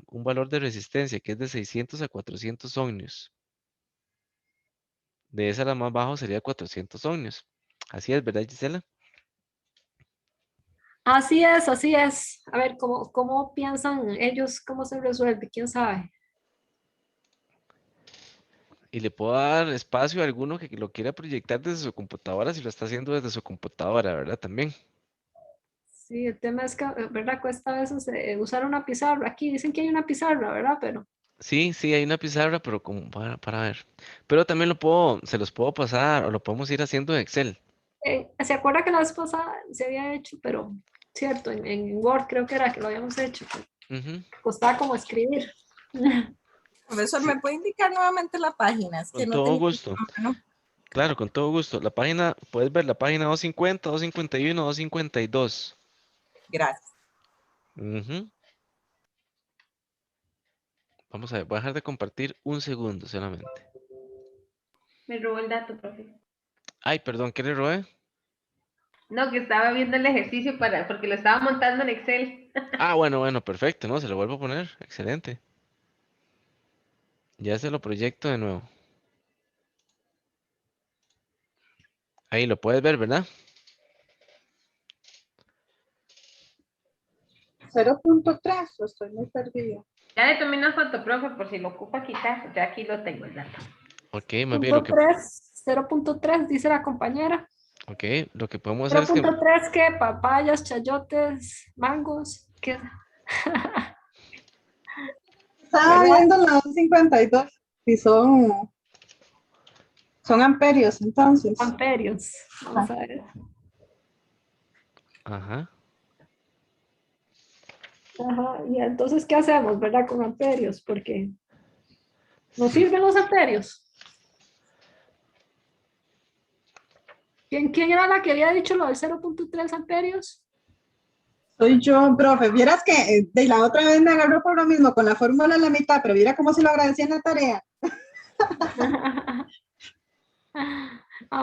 un valor de resistencia que es de 600 a 400 ohmios. De esa la más bajo sería 400 ohmios. Así es, ¿verdad, Gisela? Así es, así es. A ver, ¿cómo piensan ellos? ¿Cómo se resuelve? ¿Quién sabe? Y le puedo dar espacio a alguno que lo quiera proyectar desde su computadora si lo está haciendo desde su computadora, ¿verdad? También. Sí, el tema es que, ¿verdad? Cuesta a veces usar una pizarra. Aquí dicen que hay una pizarra, ¿verdad? Pero Sí, sí, hay una pizarra, pero como para ver. Pero también se los puedo pasar o lo podemos ir haciendo en Excel. se acuerda que la vez pasada se había hecho, pero cierto, en Word creo que era que lo habíamos hecho. Ujú. Costaba como escribir. Profesor, Sí, ¿me puede indicar nuevamente la página? Es que con no todo tenía gusto. a mano. Claro, con todo gusto. La página, puedes ver la página 250, 251, 252. Gracias. Ujú. Vamos a ver, voy a dejar de compartir un segundo solamente. Me robó el dato, profe. Ay, perdón, ¿qué le robé? No, que estaba viendo el ejercicio porque lo estaba montando en Excel. Ah, bueno, perfecto, ¿no? Se lo vuelvo a poner. Excelente. Ya se lo proyecto de nuevo. Ahí lo puedes ver, ¿verdad? 0.3, estoy muy perdido. Ya le tomé una foto, profe, por si lo ocupa quitar. Ya aquí lo tengo el dato. Ok, más bien 0.3 dice la compañera. lo que podemos hacer es que 0.3 ¿qué? Papayas, chayotes, mangos. ¿Qué? Estaba viendo la 252 y son amperios, entonces. Amperios. Vamos a ver. Ajá. Ajá. Y entonces, ¿qué hacemos, verdad? Con amperios, porque ¿nos Sí. sirven los amperios? ¿Quién era la que había dicho lo del 0.3 amperios? Soy yo, profe. Vieras que de la otra vez me agarró por lo mismo, con la fórmula a la mitad, pero viera cómo se lo agradecía en la tarea.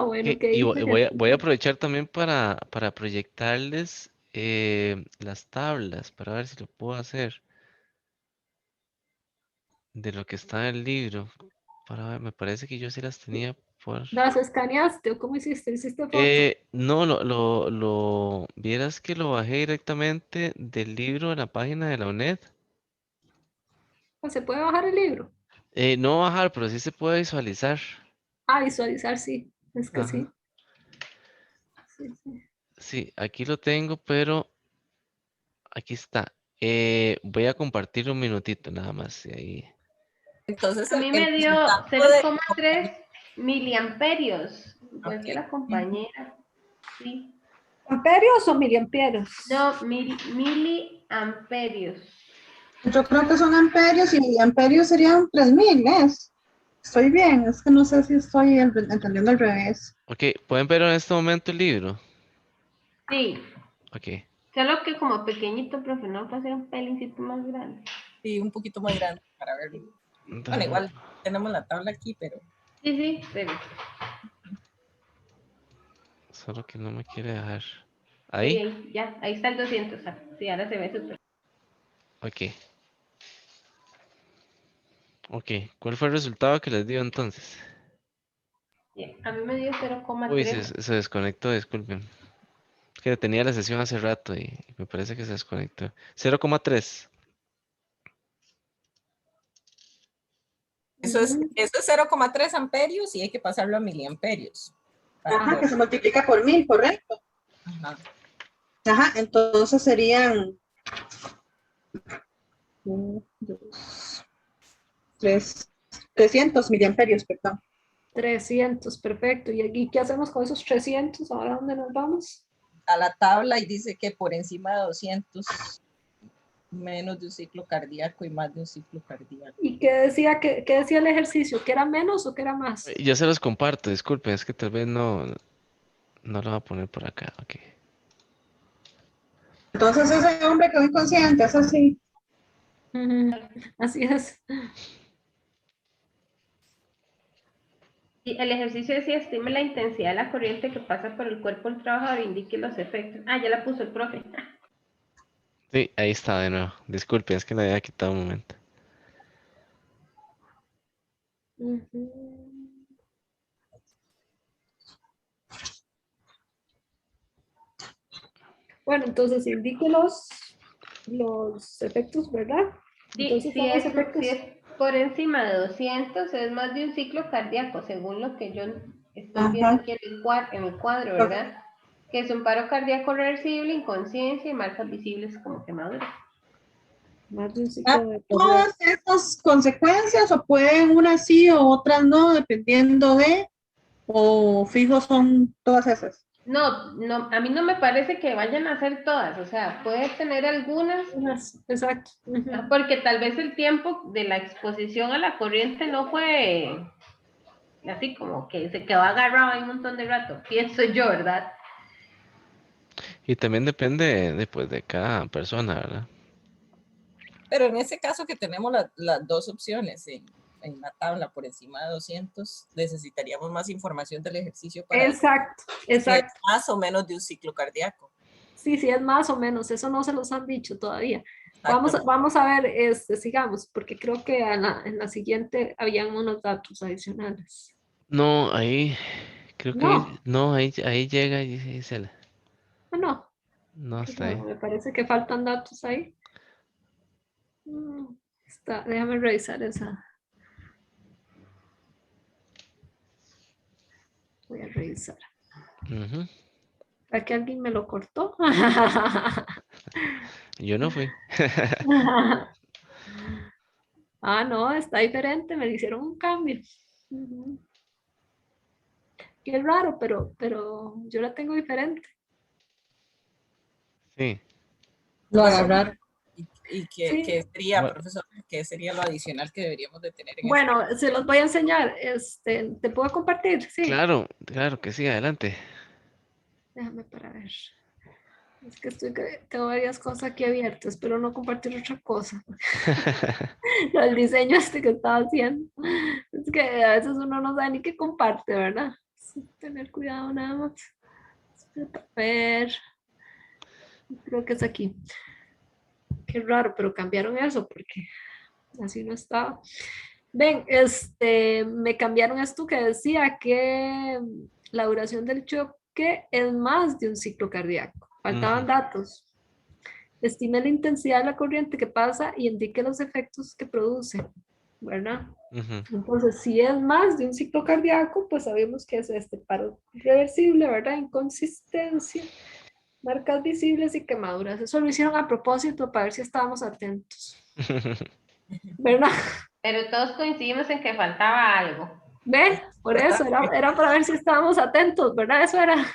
Bueno, Ok, ¿qué y dice? voy a aprovechar también para proyectarles las tablas, para ver si lo puedo hacer de lo que está en el libro. Para ver, me parece que yo sí las tenía por... ¿Las escaneaste o cómo hiciste? ¿Hiciste foto? No, vieras que lo bajé directamente del libro en la página de la UNED. ¿O se puede bajar el libro? No bajar, pero sí se puede visualizar. Visualizar, sí. Es que Ajá. sí. Sí, sí. Sí, aquí lo tengo, pero aquí está. Voy a compartir un minutito nada más. Y ahí. Entonces, A mí el me dio resultado de... 0,3 miliamperios, igual que Ok. la compañera. Sí. ¿Amperios o miliamperios? No, miliamperios. Yo creo que son amperios y amperios serían 3000, ¿es? Estoy bien, es que no sé si estoy entendiendo al revés. Ok, ¿pueden ver en este momento el libro? Sí. Ok. Solo que como pequeñito, profe, no puede ser un pelincito más grande. Sí, un poquito más grande para verlo. Bueno, igual tenemos la tabla aquí, pero... Sí, pero... Solo que no me quiere dejar. Sí, ¿Ahí? ya, ahí está el 200. Sí, ahora se ve súper. Ok. Ok, ¿cuál fue el resultado que les dio entonces? Bien, a mí me dio Uy, 0,3. se desconectó, disculpen. Es que tenía la sesión hace rato y me parece que se desconectó. 0,3. Eso es 0,3 amperios y hay que pasarlo a miliamperios. Ajá, que se multiplica por 1000, ¿correcto? Ajá. Ajá, entonces serían 300 miliamperios, perdón. 300, perfecto. ¿Y aquí qué hacemos con esos 300? ¿Ahora dónde nos vamos? A la tabla y dice que por encima de 200 menos de un ciclo cardíaco y más de un ciclo cardíaco. ¿Y qué decía el ejercicio? ¿Que era menos o que era más? Ya se los comparto, disculpen, es que tal vez no lo voy a poner por acá. Ok. Entonces ese hombre quedó inconsciente, es así. Así es. Y el ejercicio decía, estime la intensidad de la corriente que pasa por el cuerpo del trabajador e indique los efectos. Ah, ya la puso el profe. Sí, ahí está de nuevo. Disculpe, es que la había quitado un momento. Bueno, entonces indique los efectos, ¿verdad? Entonces, Si son los es, efectos. si es por encima de 200, es más de un ciclo cardíaco, según lo que yo estoy viendo aquí en el cuadro, ¿verdad? Que es un paro cardíaco reversible, inconsciencia y marcas visibles como quemaduras. Más de un ciclo de Todas estas consecuencias, o pueden unas sí o otras no, dependiendo de, o fijos son todas esas. No, a mí no me parece que vayan a ser todas, o sea, puede tener algunas. Exacto. Porque tal vez el tiempo de la exposición a la corriente no fue así como que se quedó agarrado ahí un montón de rato, pienso yo, ¿verdad? Y también depende después de cada persona, ¿verdad? Pero en ese caso que tenemos las dos opciones en la tabla por encima de 200, necesitaríamos más información del ejercicio para exacto. Si es más o menos de un ciclo cardíaco. Sí, es más o menos, eso no se los han dicho todavía. Vamos a ver, sigamos, porque creo que en la siguiente habían unos datos adicionales. No, ahí, creo que No. no, ahí llega y dice, No. no está ahí. Me parece que faltan datos ahí. Déjame revisar esa. Voy a revisar. ¿Para que alguien me lo cortó? Yo no fui. Ah, no, está diferente, me hicieron un cambio. Qué raro, pero yo la tengo diferente. Sí. Lo agarrar. ¿Y qué sería, profesor? ¿Qué sería lo adicional que deberíamos de tener en Bueno, se los voy a enseñar. ¿Te puedo compartir? Sí. Claro, claro que sí, adelante. Déjame para ver. Es que tengo varias cosas aquí abiertas, pero no compartir otra cosa. El diseño que estaba haciendo. Es que a veces uno no sabe ni qué comparte, ¿verdad? Tener cuidado nada más. A ver. Creo que es aquí. Qué raro, pero cambiaron eso porque así no estaba. Ven, me cambiaron esto que decía que la duración del choque es más de un ciclo cardíaco. Faltaban datos. Estime la intensidad de la corriente que pasa y indique los efectos que produce, ¿verdad? Entonces, si es más de un ciclo cardíaco, pues sabemos que es este paro reversible, ¿verdad? Inconsistencia, marcas visibles y quemaduras. Eso lo hicieron a propósito para ver si estábamos atentos. ¿Verdad? Pero todos coincidimos en que faltaba algo. ¿Ves? Por eso, era para ver si estábamos atentos, ¿verdad? Eso era.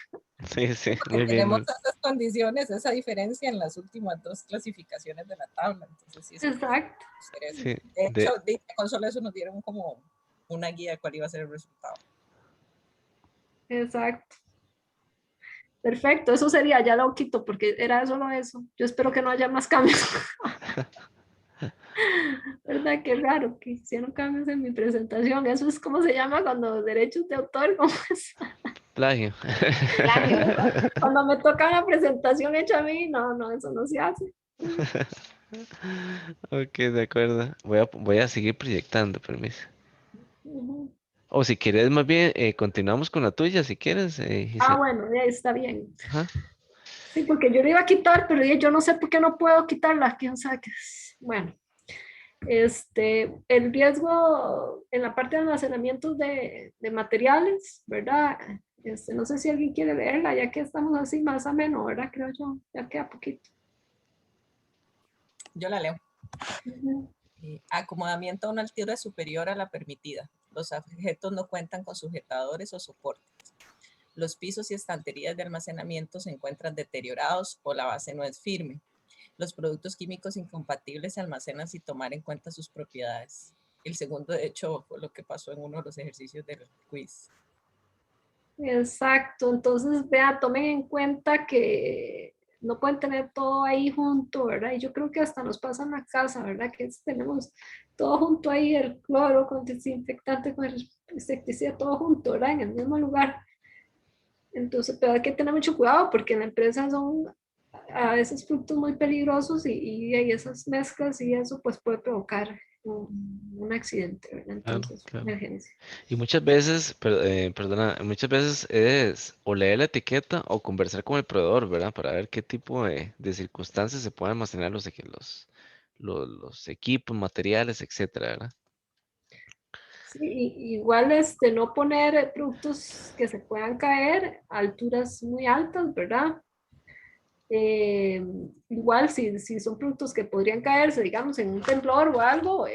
Sí, sí, Porque tenemos esas condiciones, esa diferencia en las últimas dos clasificaciones de la tabla. Entonces, sí, exacto. Sí, de hecho, con solo eso nos dieron como una guía de cuál iba a ser el resultado. Exacto. Perfecto, eso sería, ya lo quito porque era solo eso. Yo espero que no haya más cambios. ¿Verdad? Qué raro que hicieron cambios en mi presentación. Eso es como se llama cuando derechos de autor, ¿cómo es? Plagio. Plagio. Cuando me toca una presentación hecha a mí, no, eso no se hace. Ok, de acuerdo. Voy a seguir proyectando, permiso. O si quieres, más bien, continuamos con la tuya, si quieres. Bueno, ya está bien. Sí, porque yo le iba a quitar, pero yo no sé por qué no puedo quitarla. ¿Quién sabe qué es? Bueno. El riesgo en la parte de almacenamiento de materiales, ¿verdad? No sé si alguien quiere leerla, ya que estamos así más o menos, ¿verdad? Creo yo, ya queda poquito. Yo la leo. Acomodamiento a una altura superior a la permitida. Los objetos no cuentan con sujetadores o soportes. Los pisos y estanterías de almacenamiento se encuentran deteriorados o la base no es firme. Los productos químicos incompatibles se almacenan sin tomar en cuenta sus propiedades. El segundo, de hecho, fue lo que pasó en uno de los ejercicios del quiz. Exacto, entonces, vea, tomen en cuenta que no pueden tener todo ahí junto, ¿verdad? Y yo creo que hasta nos pasa en la casa, ¿verdad? Que tenemos todo junto ahí, el cloro con desinfectante, con el insecticida todo junto, ¿verdad? En el mismo lugar. Entonces, pero hay que tener mucho cuidado porque en la empresa son a veces productos muy peligrosos y esas mezclas y eso pues puede provocar un accidente, ¿verdad? Claro, Entonces, claro. emergencia. Y muchas veces, perdona, muchas veces es o leer la etiqueta o conversar con el proveedor, ¿verdad? Para ver qué tipo de circunstancias se pueden almacenar los equipos, materiales, etcétera, ¿verdad? Sí, igual no poner productos que se puedan caer a alturas muy altas, ¿verdad? Igual si son productos que podrían caerse, digamos, en un temblor o algo,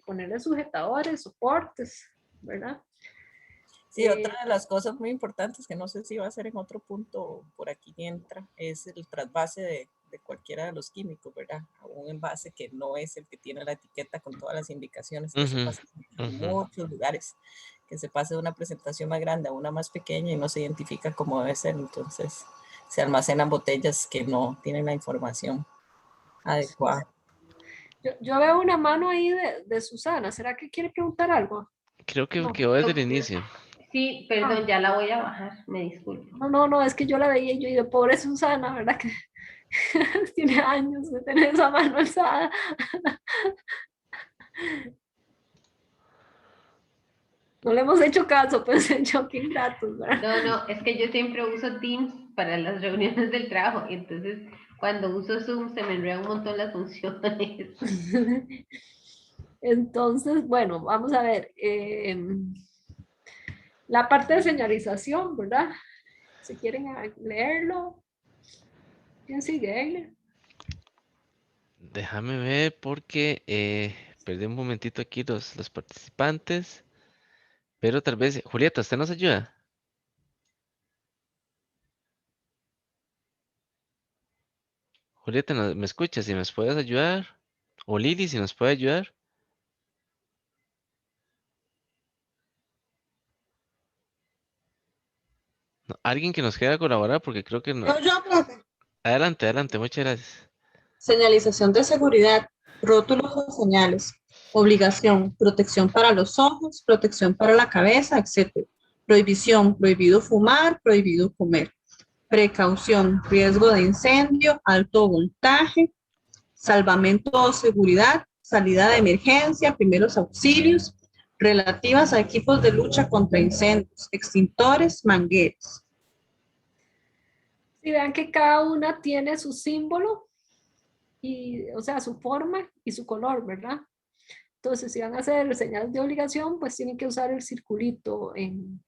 ponerle sujetadores, soportes, ¿verdad? Sí, otra de las cosas muy importantes que no sé si va a ser en otro punto por aquí entra, es el trasvase de cualquiera de los químicos, ¿verdad? A un envase que no es el que tiene la etiqueta con todas las indicaciones, que se Ujú, pasa en ujú. muchos lugares, que se pase de una presentación más grande a una más pequeña y no se identifica como debe ser, entonces se almacenan botellas que no tienen la información adecuada. Yo veo una mano ahí de Susana. ¿Será que quiere preguntar algo? Creo que No. quedó desde el inicio. Sí, perdón, ya la voy a bajar, me disculpo. No, es que yo la veía y yo digo, pobre Susana, ¿verdad? Que tiene años de tener esa mano alzada. No le hemos hecho caso, pues hecho qué ingratos, ¿verdad? No, es que yo siempre uso Teams para las reuniones del trabajo, entonces cuando uso Zoom se me enredan un montón las funciones. Entonces, bueno, vamos a ver. La parte de señalización, ¿verdad? Si quieren leerlo, ¿quién sigue? Eiler? Déjame ver porque perdí un momentito aquí los participantes, pero tal vez, Julieta, ¿usted nos ayuda? Julieta, ¿me escuchas? Si nos puedes ayudar. O Lili, si nos puede ayudar. No, alguien que nos quiera colaborar porque creo que no. Profe. Adelante, adelante, muchas gracias. Señalización de seguridad, rótulos o señales, obligación, protección para los ojos, protección para la cabeza, etc. Prohibición, prohibido fumar, prohibido comer. Precaución, riesgo de incendio, alto voltaje, salvamento o seguridad, salida de emergencia, primeros auxilios, relativas a equipos de lucha contra incendios, extintores, mangueras. Si vean que cada una tiene su símbolo, o sea, su forma y su color, ¿verdad? Entonces, si van a hacer señales de obligación, pues tienen que usar el circulito en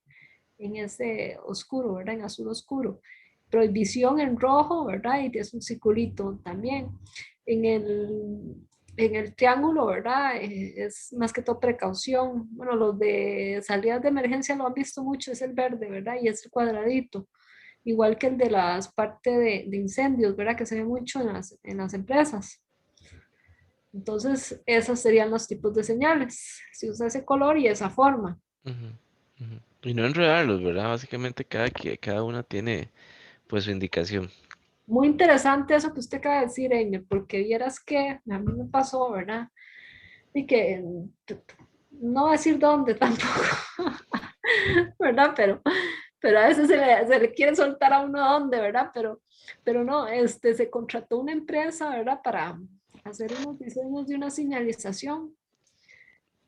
ese oscuro, ¿verdad? En azul oscuro. Prohibición en rojo, ¿verdad? Y es un circulito también. En el triángulo, ¿verdad? Es más que todo precaución. Bueno, los de salidas de emergencia lo han visto mucho, es el verde, ¿verdad? Y es el cuadradito. Igual que el de las partes de incendios, ¿verdad? Que se ve mucho en las empresas. Entonces, esos serían los tipos de señales. Si usa ese color y esa forma. Ujú, ujú. Y no enredarlos, ¿verdad? Básicamente cada una tiene pues su indicación. Muy interesante eso que usted acaba de decir, Eño, porque vieras que a mí me pasó, ¿verdad? Y que no voy a decir dónde tampoco, ¿verdad? Pero a veces se le quiere soltar a uno dónde, ¿verdad? Pero no, se contrató una empresa, ¿verdad? Para hacer unos diseños de una señalización.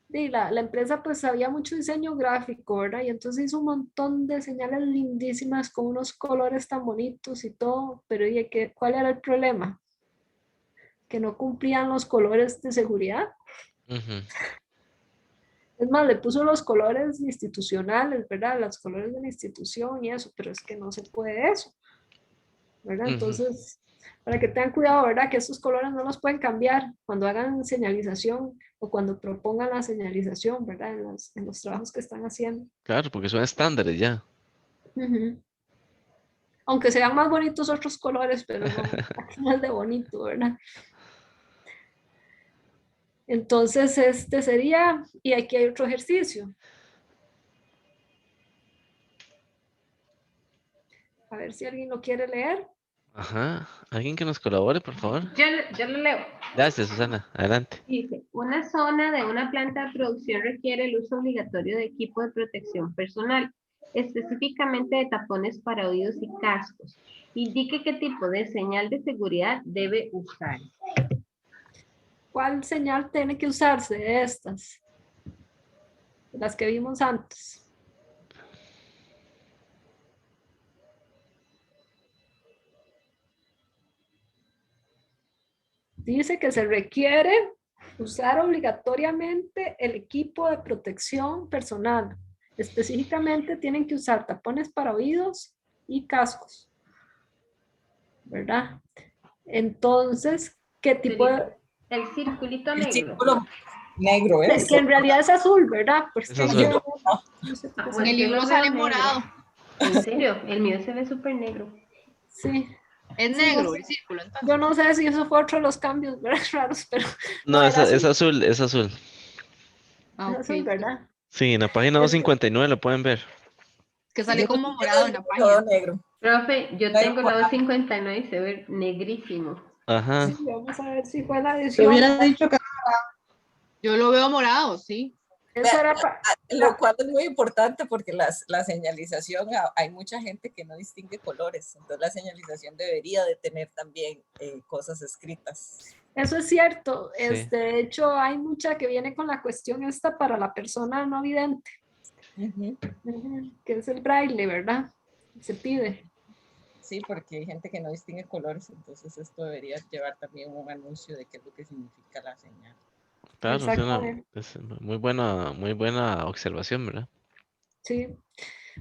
Y la empresa pues sabía mucho diseño gráfico, ¿verdad? Y entonces hizo un montón de señales lindísimas con unos colores tan bonitos y todo, pero ¿y cuál era el problema? Que no cumplían los colores de seguridad. Ujú, Es más, le puso los colores institucionales, ¿verdad? Los colores de la institución y eso, pero es que no se puede eso, ¿verdad? ujú. Entonces, para que tengan cuidado, ¿verdad? Que esos colores no los pueden cambiar cuando hagan señalización o cuando propongan la señalización, ¿verdad? En los trabajos que están haciendo. Claro, porque son estándares ya. Ujú. Aunque sean más bonitos otros colores, pero no, no es de bonito, ¿verdad? Entonces, este sería, y aquí hay otro ejercicio. A ver si alguien lo quiere leer. Ajá. ¿Alguien que nos colabore, por favor? Yo lo leo. Gracias, Susana. Adelante. Dice, una zona de una planta de producción requiere el uso obligatorio de equipo de protección personal, específicamente de tapones para oídos y cascos. Indique qué tipo de señal de seguridad debe usar. ¿Cuál señal tiene que usarse de estas? Las que vimos antes. Dice que se requiere usar obligatoriamente el equipo de protección personal. Específicamente tienen que usar tapones para oídos y cascos. ¿Verdad? Entonces, ¿qué tipo de...? El circulito El negro. círculo negro, Que eso. en realidad es azul, ¿verdad? Pues Es azul. no sé por qué Pues En el yo libro lo sale veo negro. morado. En serio, el mío se ve súper negro. Sí. Es Sí, negro no sé. el círculo, entonces. Yo no sé si eso fue otro de los cambios, ¿verdad? Raros, pero No, era es azul, es azul. Ah, es azul, ok. ¿verdad? Sí, en la página 259 lo pueden ver. Que Sí, sale yo como también morado en tengo la todo página. negro. Profe, yo Negro tengo la morado. 259 y se ve negrísimo. Ajá. Sí, vamos a ver si fue la Te edición. hubiera dicho que Yo lo veo morado, sí. Eso era para... Lo cual es muy importante porque la señalización, hay mucha gente que no distingue colores, entonces la señalización debería de tener también cosas escritas. Eso es cierto. Sí. De hecho, hay mucha que viene con la cuestión esta para la persona no vidente, que es el braille, ¿verdad? Se pide. Sí, porque hay gente que no distingue colores, entonces esto debería llevar también un anuncio de qué es lo que significa la señal. Claro, Exactamente. es muy buena observación, ¿verdad? Sí.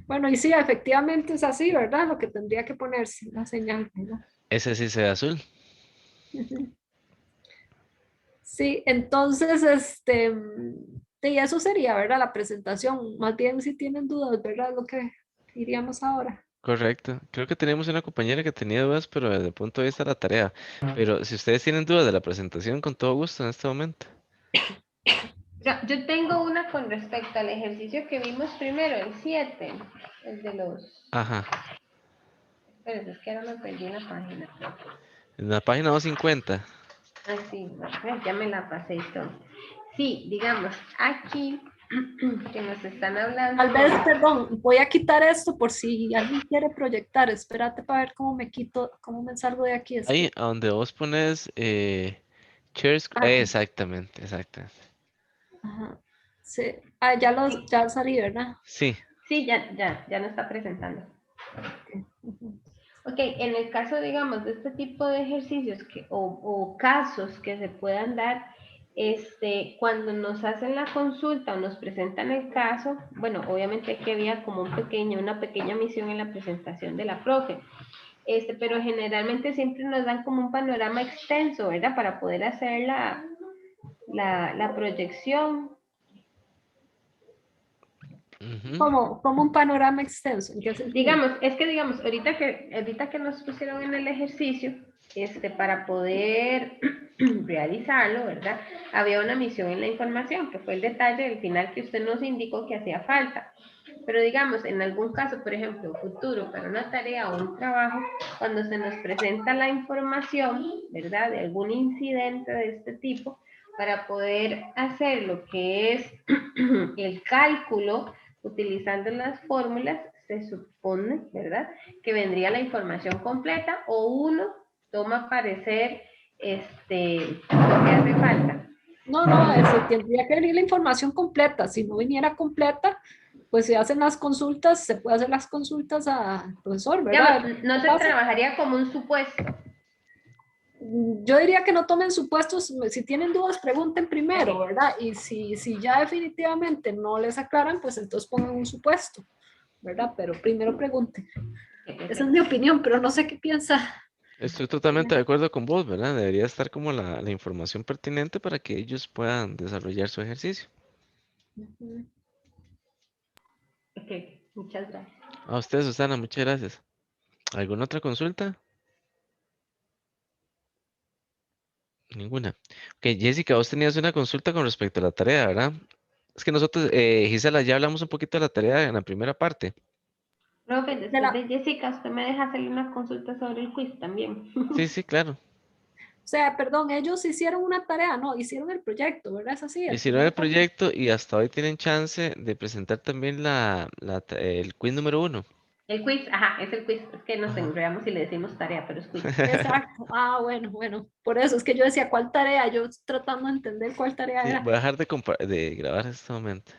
Bueno, y sí, efectivamente es así, ¿verdad? Lo que tendría que ponerse la señal, ¿verdad? Ese sí se ve azul. Ujú. Sí, entonces, y eso sería, ¿verdad? La presentación. Más bien, si tienen dudas, ¿verdad? Lo que iríamos ahora. Correcto. Creo que teníamos una compañera que tenía dudas, pero desde el punto de vista de la tarea. Pero si ustedes tienen dudas de la presentación, con todo gusto en este momento. Yo tengo una con respecto al ejercicio que vimos primero, el 7, el de los... Ajá. Pero es que ahora me perdí en la página. En la página 250. Ah, sí, ya me la pasé y todo. Sí, digamos, aquí que nos están hablando... Tal vez, perdón, voy a quitar esto por si alguien quiere proyectar. Espérate para ver cómo me quito, cómo me salgo de aquí. Ahí, a donde vos pones shares. Exactamente, exactamente. Ajá. Sí. Ah, ya salí, ¿verdad? Sí. Sí, ya no está presentando. Ok, en el caso, digamos, de este tipo de ejercicios o casos que se puedan dar, cuando nos hacen la consulta o nos presentan el caso, bueno, obviamente aquí había como una pequeña misión en la presentación de la profe, pero generalmente siempre nos dan como un panorama extenso, ¿verdad? Para poder hacer la proyección. Como un panorama extenso. ¿En qué sentido? Digamos, ahorita que nos pusieron en el ejercicio, para poder realizarlo, ¿verdad? Había una misión en la información, que fue el detalle del final que usted nos indicó que hacía falta. Pero digamos, en algún caso, por ejemplo, futuro, para una tarea o un trabajo, cuando se nos presenta la información, ¿verdad? De algún incidente de este tipo, para poder hacer lo que es el cálculo, utilizando las fórmulas, se supone, ¿verdad? Que vendría la información completa o uno toma parecer lo que hace falta. No, tendría que venir la información completa. Si no viniera completa, pues se hacen las consultas, se puede hacer las consultas al profesor, ¿verdad? No se trabajaría como un supuesto. Yo diría que no tomen supuestos, si tienen dudas pregunten primero, ¿verdad? Y si ya definitivamente no les aclaran, pues entonces pongan un supuesto, ¿verdad? Pero primero pregunten. Esa es mi opinión, pero no sé qué piensa. Estoy totalmente de acuerdo con vos, ¿verdad? Debería estar como la información pertinente para que ellos puedan desarrollar su ejercicio. Ok, muchas gracias. A usted, Susana, muchas gracias. ¿Alguna otra consulta? Ninguna. Ok, Jessica, vos tenías una consulta con respecto a la tarea, ¿verdad? Es que nosotros, Gisela, ya hablamos un poquito de la tarea en la primera parte. Profe, después de Jessica, usted me deja hacerle una consulta sobre el quiz también. Sí, sí, claro. O sea, perdón, ellos hicieron una tarea, no, hicieron el proyecto, ¿verdad? Es así. Hicieron el primer paso. proyecto y hasta hoy tienen chance de presentar también el quiz número 1. El quiz, ajá, es el quiz. Es que nos Ajá. enredamos y le decimos tarea, pero es quiz. Exacto. Ah, bueno. Por eso es que yo decía, ¿cuál tarea? Yo tratando de entender cuál tarea Sí, era. voy a dejar de grabar en este momento.